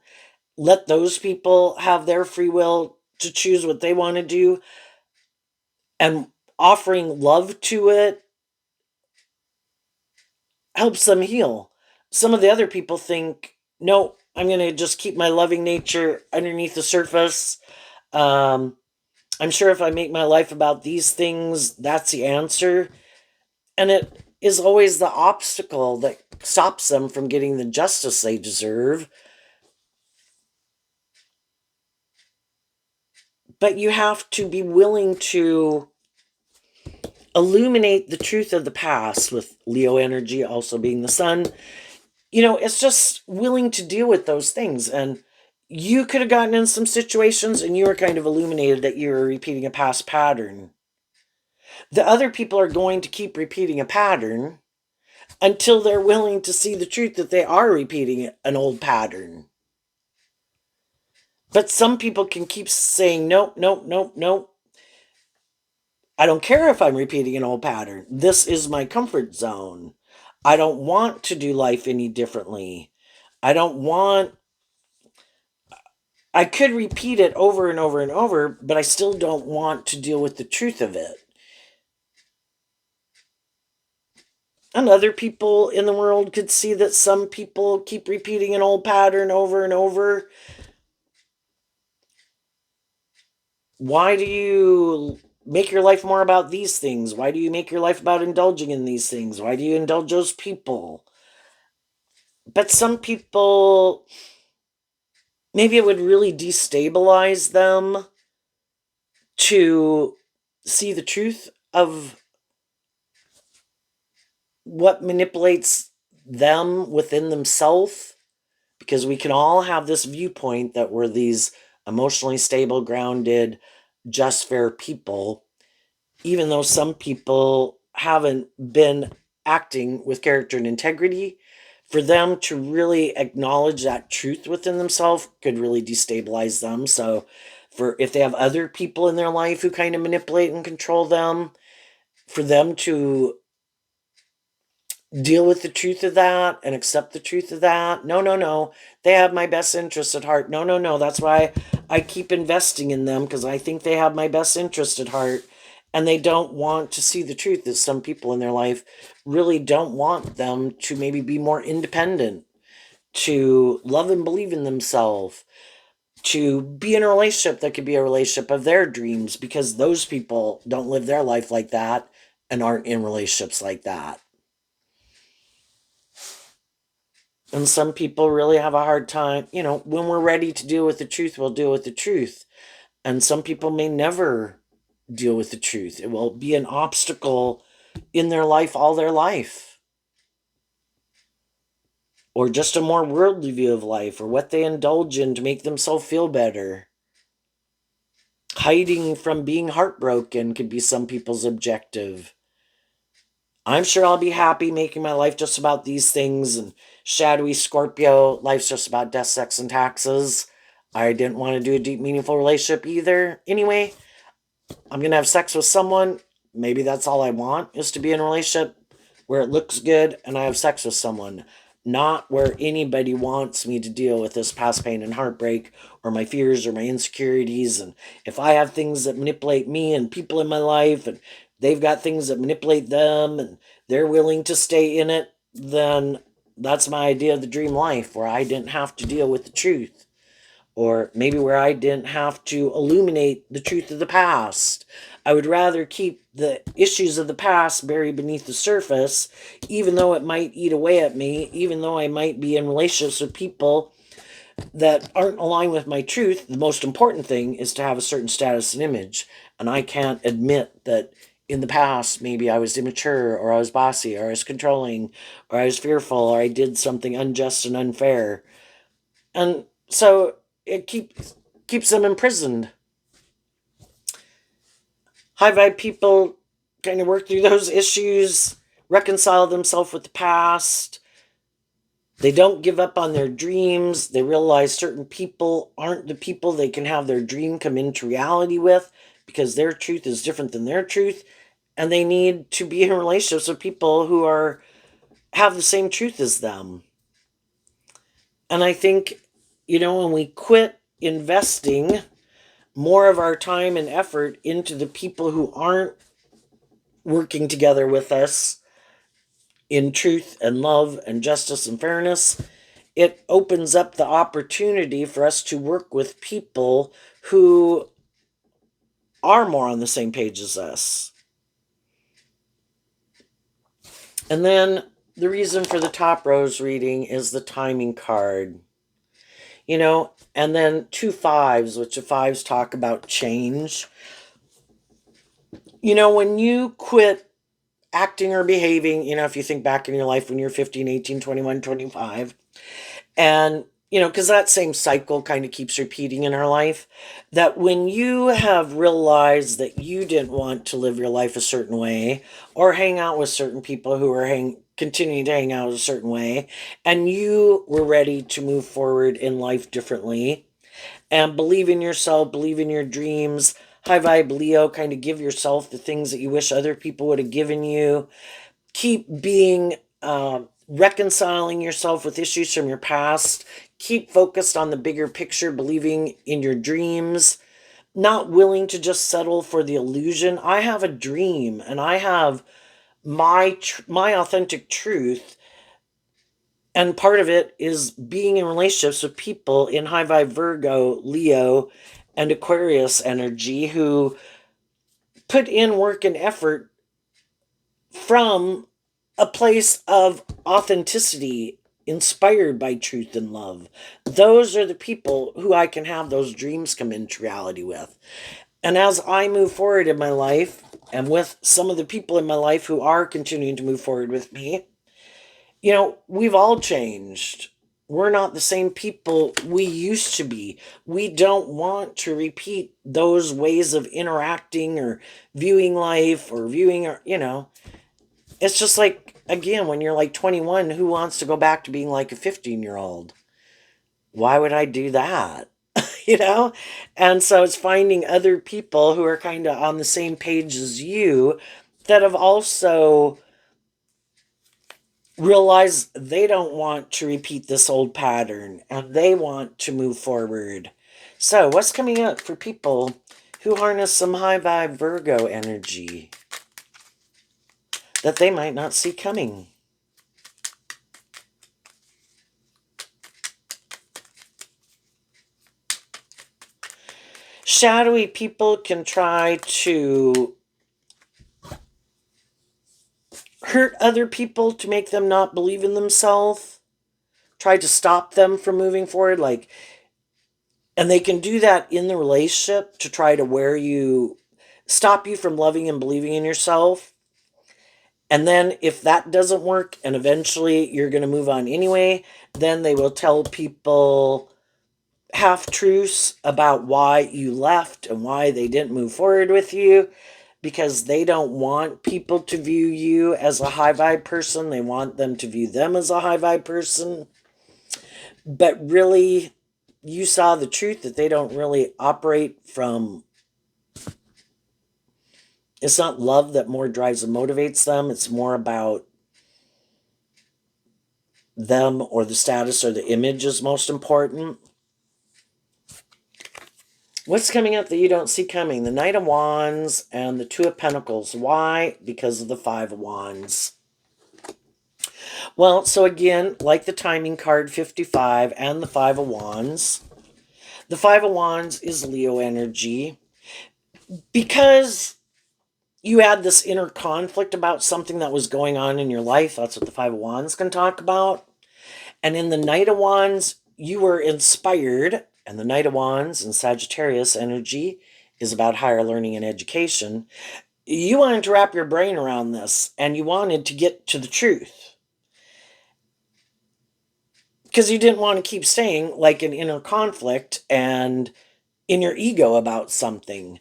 let those people have their free will to choose what they want to do, and offering love to it helps them heal. Some of the other people think, no, I'm going to just keep my loving nature underneath the surface. I'm sure if I make my life about these things, that's the answer. And it is always the obstacle that stops them from getting the justice they deserve. But you have to be willing to illuminate the truth of the past, with Leo energy also being the sun. It's just willing to deal with those things. And you could have gotten in some situations and you were kind of illuminated that you were repeating a past pattern. The other people are going to keep repeating a pattern until they're willing to see the truth that they are repeating an old pattern. But some people can keep saying, nope, nope, nope, nope. I don't care if I'm repeating an old pattern. This is my comfort zone. I don't want to do life any differently. I don't want I could repeat it over and over and over, but I still don't want to deal with the truth of it. And other people in the world could see that some people keep repeating an old pattern over and over. Why do you make your life more about these things? Why do you make your life about indulging in these things? Why do you indulge those people? But some people, maybe it would really destabilize them to see the truth of what manipulates them within themselves, because we can all have this viewpoint that we're these emotionally stable, grounded, just fair people, even though some people haven't been acting with character and integrity. For them to really acknowledge that truth within themselves could really destabilize them. So for if they have other people in their life who kind of manipulate and control them, for them to deal with the truth of that and accept the truth of that. No, no, no. They have my best interest at heart. No, no, no. That's why I keep investing in them, because I think they have my best interest at heart. And they don't want to see the truth that some people in their life really don't want them to maybe be more independent, to love and believe in themselves, to be in a relationship that could be a relationship of their dreams, because those people don't live their life like that and aren't in relationships like that. And some people really have a hard time, when we're ready to deal with the truth, we'll deal with the truth. And some people may never deal with the truth. It will be an obstacle in their life all their life. Or just a more worldly view of life, or what they indulge in to make themselves feel better. Hiding from being heartbroken could be some people's objective. I'm sure I'll be happy making my life just about these things. And shadowy Scorpio, life's just about death, sex, and taxes. I didn't want to do a deep, meaningful relationship either. Anyway, I'm going to have sex with someone. Maybe that's all I want, is to be in a relationship where it looks good and I have sex with someone. Not where anybody wants me to deal with this past pain and heartbreak or my fears or my insecurities. And if I have things that manipulate me and people in my life, and they've got things that manipulate them and they're willing to stay in it, then that's my idea of the dream life, where I didn't have to deal with the truth. Or maybe where I didn't have to illuminate the truth of the past. I would rather keep the issues of the past buried beneath the surface, even though it might eat away at me, even though I might be in relationships with people that aren't aligned with my truth. The most important thing is to have a certain status and image. And I can't admit that in the past, maybe I was immature, or I was bossy, or I was controlling, or I was fearful, or I did something unjust and unfair. And so it keeps them imprisoned. High vibe people kind of work through those issues, reconcile themselves with the past. They don't give up on their dreams. They realize certain people aren't the people they can have their dream come into reality with, because their truth is different than their truth. And they need to be in relationships with people who have the same truth as them. And I think, when we quit investing more of our time and effort into the people who aren't working together with us in truth and love and justice and fairness, it opens up the opportunity for us to work with people who are more on the same page as us. And then the reason for the top rose reading is the timing card. And then 2 5s, which the 5s talk about change. When you quit acting or behaving, if you think back in your life when you're 15, 18, 21, 25, and, because that same cycle kind of keeps repeating in our life, that when you have realized that you didn't want to live your life a certain way, or hang out with certain people who are continuing to hang out a certain way, and you were ready to move forward in life differently, and believe in yourself, believe in your dreams, high vibe Leo, kind of give yourself the things that you wish other people would have given you. Keep being reconciling yourself with issues from your past. Keep focused on the bigger picture, believing in your dreams, not willing to just settle for the illusion. I have a dream, and I have my authentic truth, and part of it is being in relationships with people in high vibe Virgo, Leo, and Aquarius energy who put in work and effort from a place of authenticity, inspired by truth and love. Those are the people who I can have those dreams come into reality with. And as I move forward in my life, and with some of the people in my life who are continuing to move forward with me, we've all changed. We're not the same people we used to be. We don't want to repeat those ways of interacting or viewing life or viewing our, it's just like, again, when you're like 21, who wants to go back to being like a 15-year-old? Why would I do that? you know? And so it's finding other people who are kind of on the same page as you, that have also realized they don't want to repeat this old pattern and they want to move forward. So, what's coming up for people who harness some high vibe Virgo energy that they might not see coming? Shadowy people can try to hurt other people to make them not believe in themselves, try to stop them from moving forward, and they can do that in the relationship to try to stop you from loving and believing in yourself. And then if that doesn't work and eventually you're going to move on anyway, then they will tell people half truths about why you left and why they didn't move forward with you. because they don't want people to view you as a high vibe person. They want them to view them as a high vibe person. But really, you saw the truth that they don't really operate from. It's not love that more drives and motivates them. It's more about them, or the status or the image is most important. What's coming up that you don't see coming? The Knight of Wands and the Two of Pentacles. Why? Because of the Five of Wands. Well, so again, like the timing card 55 and the Five of Wands, the Five of Wands is Leo energy. Because you had this inner conflict about something that was going on in your life, that's what the Five of Wands can talk about. And in the Knight of Wands, you were inspired, and the Knight of Wands and Sagittarius energy is about higher learning and education. You wanted to wrap your brain around this, and you wanted to get to the truth. Because you didn't want to keep staying like an inner conflict and in your ego about something.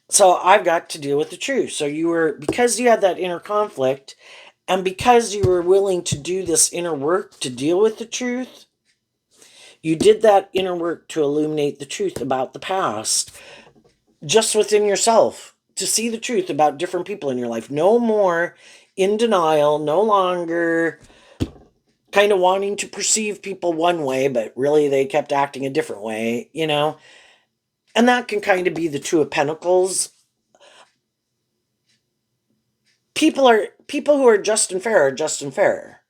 So I've got to deal with the truth. So you were, because you had that inner conflict, and because you were willing to do this inner work to deal with the truth, you did that inner work to illuminate the truth about the past, just within yourself, to see the truth about different people in your life. No more in denial, no longer kind of wanting to perceive people one way, but really they kept acting a different way, you know? And that can kind of be the Two of Pentacles. People who are just and fair are just and fair.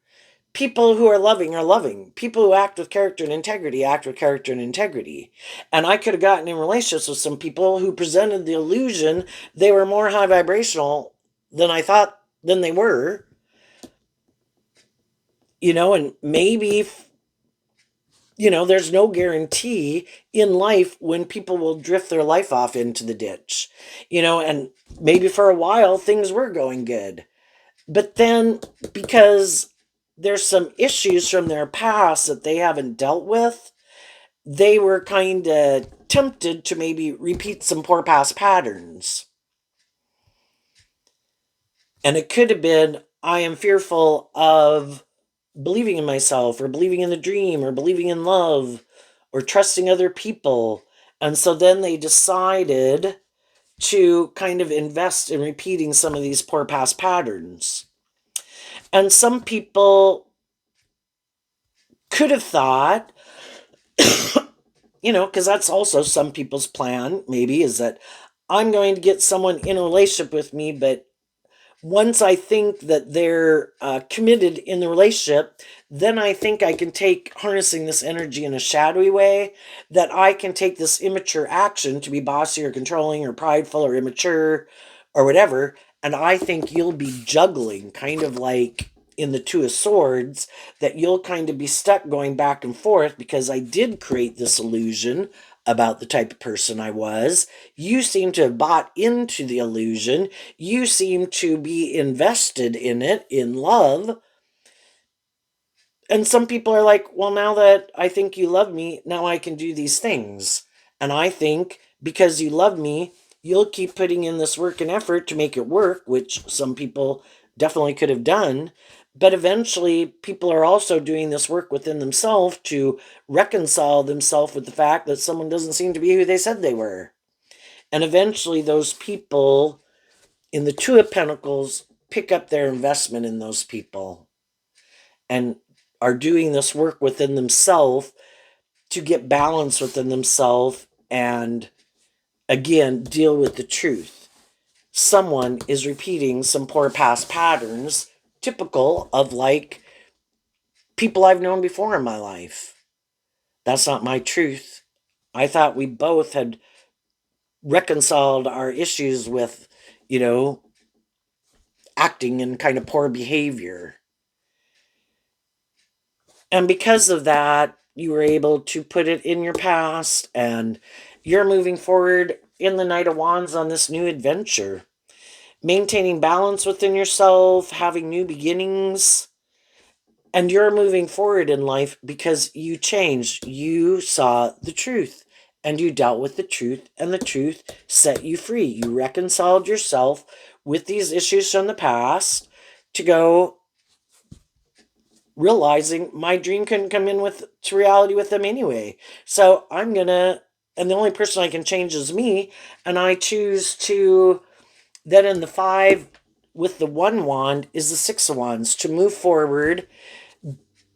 People who are loving. People who act with character and integrity act with character and integrity. And I could have gotten in relationships with some people who presented the illusion they were more high vibrational than I thought than they were. You know, and maybe, you know, there's no guarantee in life when people will drift their life off into the ditch. You know, and maybe for a while things were going good. But then, because there's some issues from their past that they haven't dealt with, they were kind of tempted to maybe repeat some poor past patterns. And it could have been, I am fearful of believing in myself, or believing in the dream, or believing in love, or trusting other people. And so then they decided to kind of invest in repeating some of these poor past patterns. And some people could have thought, you know, because that's also some people's plan, maybe, is that I'm going to get someone in a relationship with me, but once I think that they're committed in the relationship, then I think I can take harnessing this energy in a shadowy way, that I can take this immature action to be bossy or controlling or prideful or immature or whatever. And I think you'll be juggling, kind of like in the Two of Swords, that you'll kind of be stuck going back and forth because I did create this illusion about the type of person I was. You seem to have bought into the illusion. You seem to be invested in it, in love. And some people are like, well, now that I think you love me, now I can do these things. And I think because you love me, you'll keep putting in this work and effort to make it work, which some people definitely could have done. But eventually, people are also doing this work within themselves to reconcile themselves with the fact that someone doesn't seem to be who they said they were. And eventually, those people in the Two of Pentacles pick up their investment in those people and are doing this work within themselves to get balance within themselves and, again, deal with the truth. Someone is repeating some poor past patterns, typical of like people I've known before in my life. That's not my truth. I thought we both had reconciled our issues with, you know, acting in kind of poor behavior. And because of that, you were able to put it in your past, and you're moving forward in the Knight of Wands on this new adventure. Maintaining balance within yourself, having new beginnings, and you're moving forward in life because you changed. You saw the truth and you dealt with the truth, and the truth set you free. You reconciled yourself with these issues from the past to go realizing my dream couldn't come in with to reality with them anyway. So I'm gonna, and the only person I can change is me, and I choose to then in the five with the one wand is the six of wands to move forward,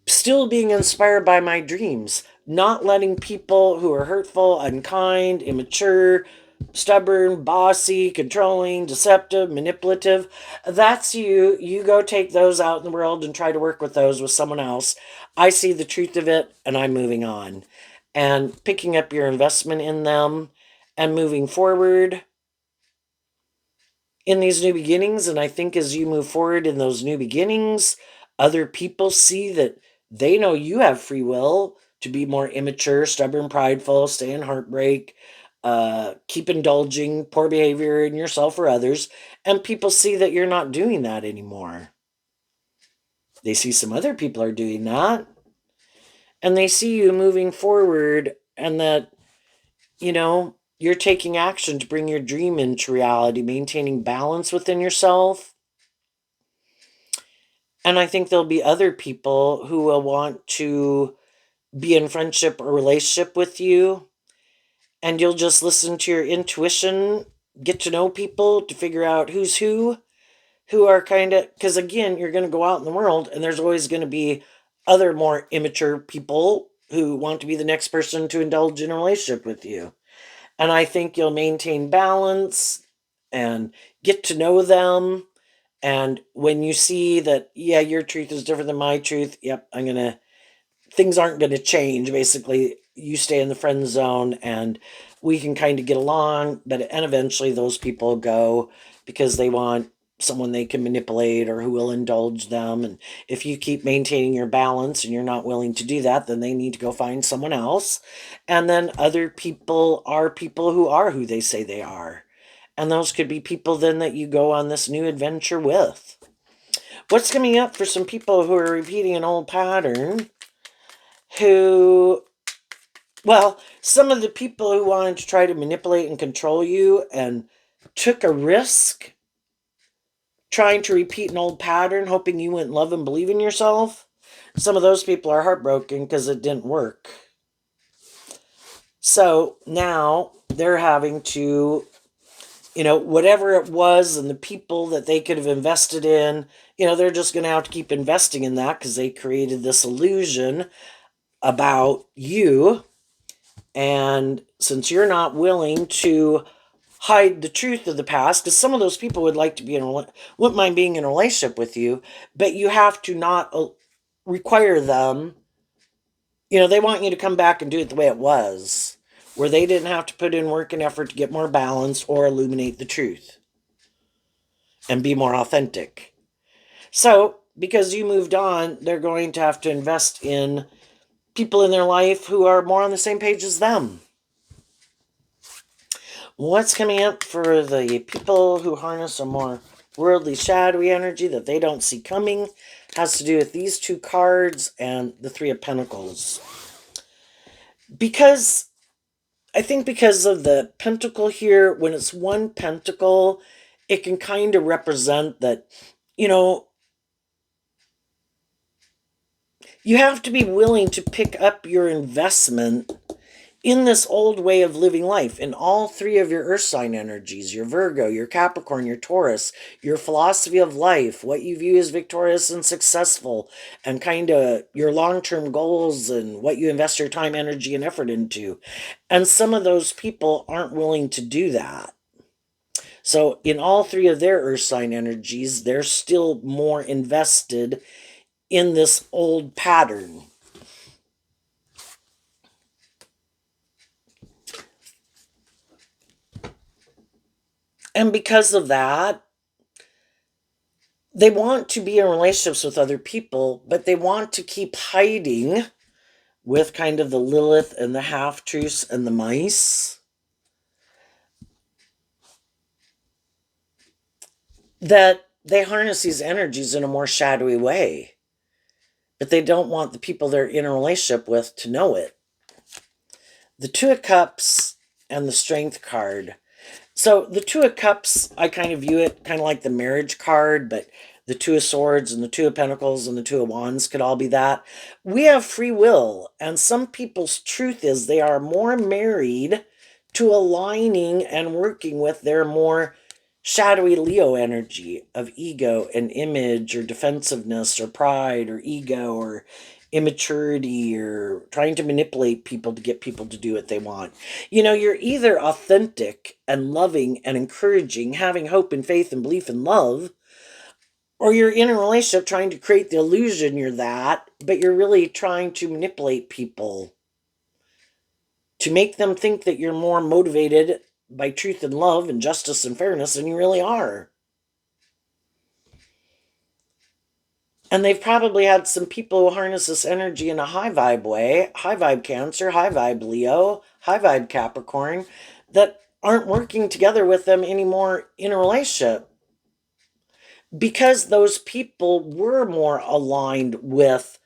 still being inspired by my dreams, not letting people who are hurtful, unkind, immature, stubborn, bossy, controlling, deceptive, manipulative. That's you. You go take those out in the world and try to work with those with someone else. I see the truth of it and I'm moving on. And picking up your investment in them and moving forward in these new beginnings. And I think as you move forward in those new beginnings, other people see that they know you have free will to be more immature, stubborn, prideful, stay in heartbreak, keep indulging poor behavior in yourself or others. And people see that you're not doing that anymore. They see some other people are doing that. And they see you moving forward and that, you're taking action to bring your dream into reality, maintaining balance within yourself. And I think there'll be other people who will want to be in friendship or relationship with you. And you'll just listen to your intuition, get to know people to figure out who's who are kind of, because again, you're going to go out in the world and there's always going to be other more immature people who want to be the next person to indulge in a relationship with you. And I think you'll maintain balance and get to know them. And when you see that, yeah, your truth is different than my truth, yep, things aren't going to change. Basically, you stay in the friend zone and we can kind of get along, and eventually those people go because they want someone they can manipulate or who will indulge them. And if you keep maintaining your balance and you're not willing to do that, then they need to go find someone else. And then other people are people who are who they say they are. And those could be people then that you go on this new adventure with. What's coming up for some people who are repeating an old pattern? Who, well, some of the people who wanted to try to manipulate and control you and took a risk trying to repeat an old pattern, hoping you wouldn't love and believe in yourself. Some of those people are heartbroken because it didn't work. So now they're having to, whatever it was and the people that they could have invested in, they're just going to have to keep investing in that because they created this illusion about you. And since you're not willing to hide the truth of the past, because some of those people would like to be wouldn't mind being in a relationship with you, but you have to not require them. They want you to come back and do it the way it was, where they didn't have to put in work and effort to get more balance or illuminate the truth and be more authentic. So, because you moved on, they're going to have to invest in people in their life who are more on the same page as them. What's coming up for the people who harness a more worldly, shadowy energy that they don't see coming has to do with these two cards and the Three of Pentacles. Because I think because of the pentacle here, when it's one pentacle, it can kind of represent that, you have to be willing to pick up your investment in this old way of living life, in all three of your earth sign energies, your Virgo, your Capricorn, your Taurus, your philosophy of life, what you view as victorious and successful, and kind of your long-term goals and what you invest your time, energy, and effort into. And some of those people aren't willing to do that. So in all three of their earth sign energies, they're still more invested in this old pattern. And because of that, they want to be in relationships with other people, but they want to keep hiding with kind of the Lilith and the half-truths and the mice. That they harness these energies in a more shadowy way. But they don't want the people they're in a relationship with to know it. the Two of Cups and the Strength card. So the Two of Cups, I kind of view it kind of like the marriage card, but the Two of Swords and the Two of Pentacles and the Two of Wands could all be that. We have free will, and some people's truth is they are more married to aligning and working with their more shadowy Leo energy of ego and image or defensiveness or pride or ego or immaturity or trying to manipulate people to get people to do what they want. You're either authentic and loving and encouraging, having hope and faith and belief and love, or you're in a relationship trying to create the illusion you're that, but you're really trying to manipulate people to make them think that you're more motivated by truth and love and justice and fairness than you really are. And they've probably had some people who harness this energy in a high vibe way, high vibe Cancer, high vibe Leo, high vibe Capricorn, that aren't working together with them anymore in a relationship because those people were more aligned with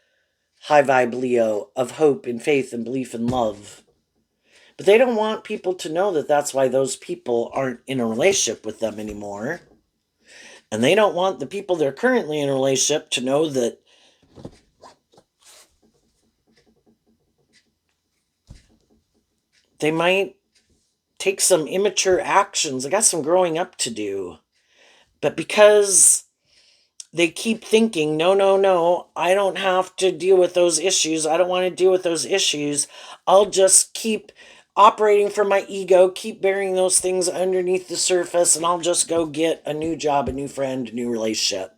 high vibe Leo of hope and faith and belief and love. But they don't want people to know that that's why those people aren't in a relationship with them anymore. And they don't want the people they're currently in a relationship to know that they might take some immature actions. They got some growing up to do. But because they keep thinking, no, no, no, I don't have to deal with those issues. I don't want to deal with those issues. I'll just keep operating from my ego, keep burying those things underneath the surface, and I'll just go get a new job, a new friend, a new relationship.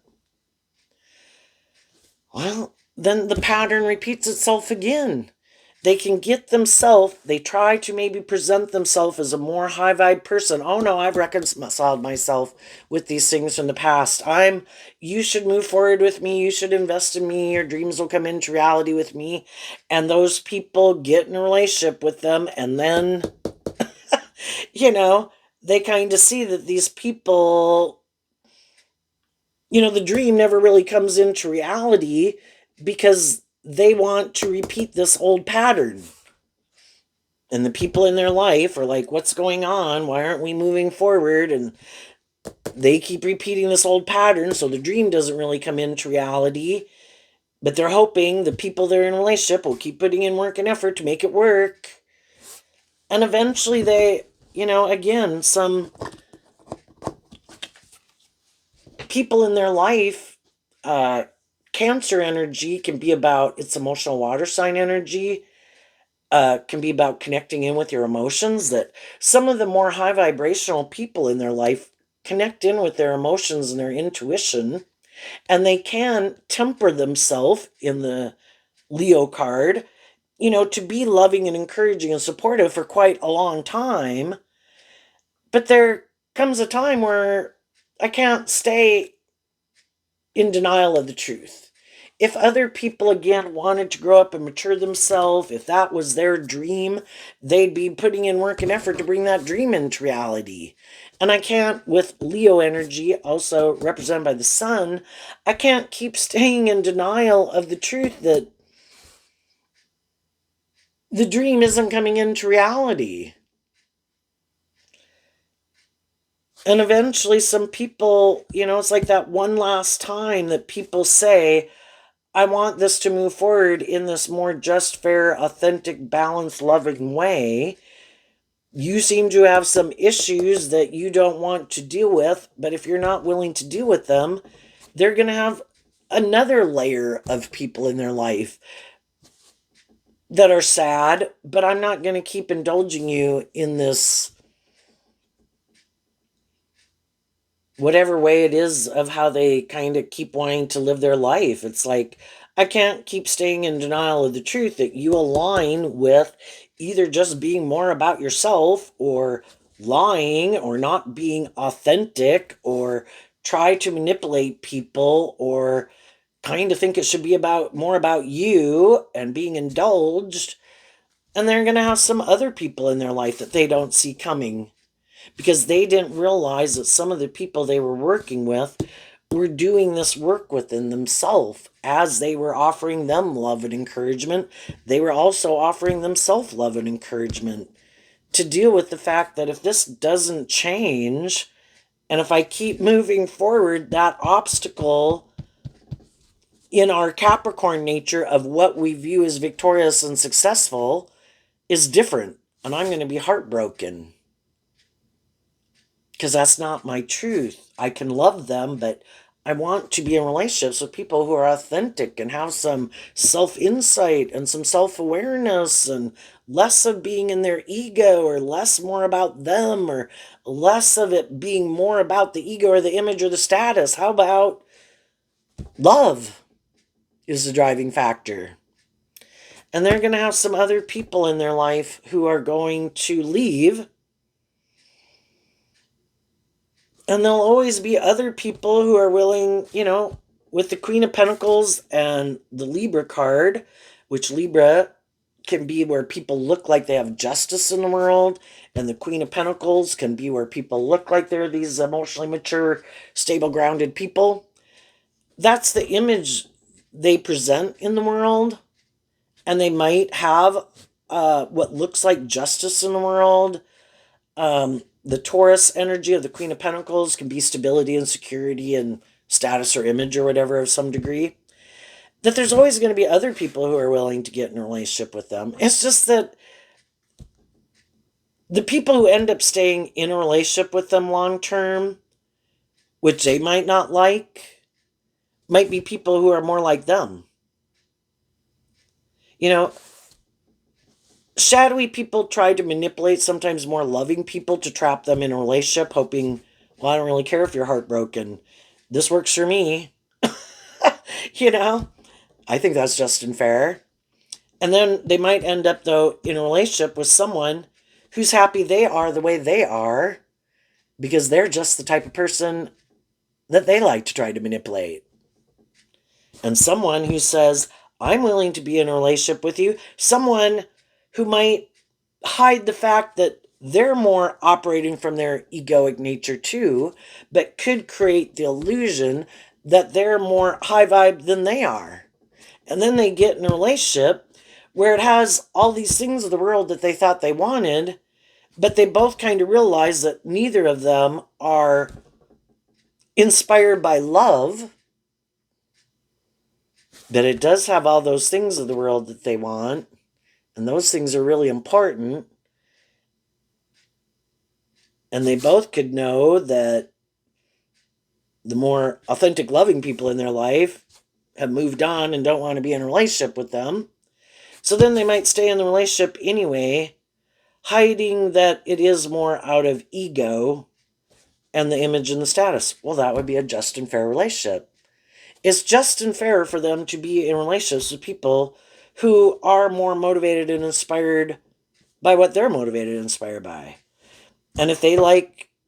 Well, then the pattern repeats itself again. They can get themselves, they try to maybe present themselves as a more high vibe person. Oh no, I've reconciled myself with these things from the past. You should move forward with me. You should invest in me. Your dreams will come into reality with me. And those people get in a relationship with them. And then, they kind of see that these people, the dream never really comes into reality because they want to repeat this old pattern. And the people in their life are like, what's going on? Why aren't we moving forward? And they keep repeating this old pattern, so the dream doesn't really come into reality. But they're hoping the people they're in a relationship will keep putting in work and effort to make it work. And eventually they, again, some people in their life, Cancer energy can be about its emotional water sign energy. Can be about connecting in with your emotions, that some of the more high vibrational people in their life connect in with their emotions and their intuition, and they can temper themselves in the Leo card, to be loving and encouraging and supportive for quite a long time. But there comes a time where I can't stay in denial of the truth. If other people again wanted to grow up and mature themselves, if that was their dream, they'd be putting in work and effort to bring that dream into reality. And I can't, with Leo energy, also represented by the sun, I can't keep staying in denial of the truth that the dream isn't coming into reality. And eventually, some people, it's like that one last time that people say, I want this to move forward in this more just, fair, authentic, balanced, loving way. You seem to have some issues that you don't want to deal with, but if you're not willing to deal with them, they're going to have another layer of people in their life that are sad, but I'm not going to keep indulging you in this whatever way it is of how they kind of keep wanting to live their life. It's like, I can't keep staying in denial of the truth that you align with either just being more about yourself or lying or not being authentic or try to manipulate people or kind of think it should be about more about you and being indulged. And they're going to have some other people in their life that they don't see coming because they didn't realize that some of the people they were working with were doing this work within themselves. As they were offering them love and encouragement, they were also offering themselves love and encouragement to deal with the fact that if this doesn't change, and if I keep moving forward, that obstacle in our Capricorn nature of what we view as victorious and successful is different. And I'm going to be heartbroken because that's not my truth. I can love them, but I want to be in relationships with people who are authentic and have some self insight and some self awareness, and less of being in their ego, or less more about them, or less of it being more about the ego or the image or the status. How about love is the driving factor? And they're going to have some other people in their life who are going to leave. And there'll always be other people who are willing, with the Queen of Pentacles and the Libra card, which Libra can be where people look like they have justice in the world, and the Queen of Pentacles can be where people look like they're these emotionally mature, stable, grounded people. That's the image they present in the world, and they might have what looks like justice in the world. The Taurus energy of the Queen of Pentacles can be stability and security and status or image or whatever of some degree. That there's always going to be other people who are willing to get in a relationship with them. It's just that the people who end up staying in a relationship with them long term, which they might not like, might be people who are more like them. You know, shadowy people try to manipulate sometimes more loving people to trap them in a relationship, hoping, well, I don't really care if you're heartbroken. This works for me. you know, I think that's just and fair. And then they might end up, though, in a relationship with someone who's happy they are the way they are because they're just the type of person that they like to try to manipulate. And someone who says, I'm willing to be in a relationship with you, someone who might hide the fact that they're more operating from their egoic nature too, but could create the illusion that they're more high vibe than they are. And then they get in a relationship where it has all these things of the world that they thought they wanted, but they both kind of realize that neither of them are inspired by love, but it does have all those things of the world that they want, and those things are really important. And they both could know that the more authentic, loving people in their life have moved on and don't want to be in a relationship with them. So then they might stay in the relationship anyway, hiding that it is more out of ego and the image and the status. Well, that would be a just and fair relationship. It's just and fair for them to be in relationships with people who are more motivated and inspired by what they're motivated and inspired by. And if they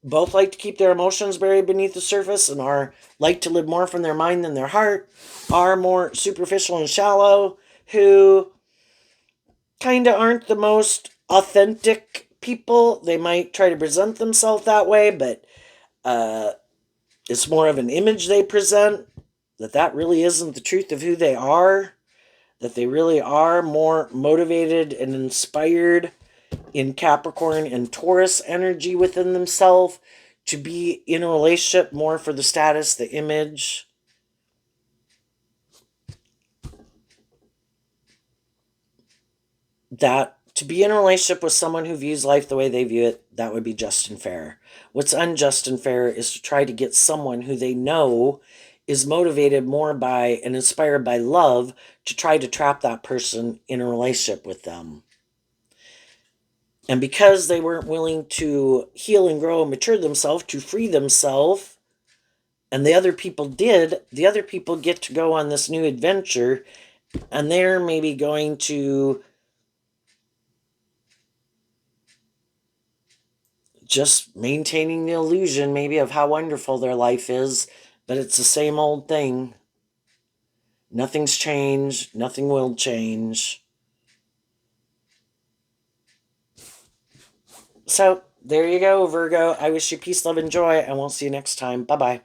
both like to keep their emotions buried beneath the surface and are like to live more from their mind than their heart, are more superficial and shallow, who kind of aren't the most authentic people, they might try to present themselves that way, but it's more of an image they present, that really isn't the truth of who they are, that they really are more motivated and inspired in Capricorn and Taurus energy within themselves to be in a relationship more for the status, the image. That to be in a relationship with someone who views life the way they view it, that would be just and fair. What's unjust and fair is to try to get someone who they know is motivated more by and inspired by love to try to trap that person in a relationship with them. And because they weren't willing to heal and grow and mature themselves, to free themselves, and the other people did, the other people get to go on this new adventure, and they're maybe going to just maintaining the illusion maybe of how wonderful their life is, but it's the same old thing. Nothing's changed. Nothing will change. So there you go, Virgo. I wish you peace, love, and joy, and we'll see you next time. Bye-bye.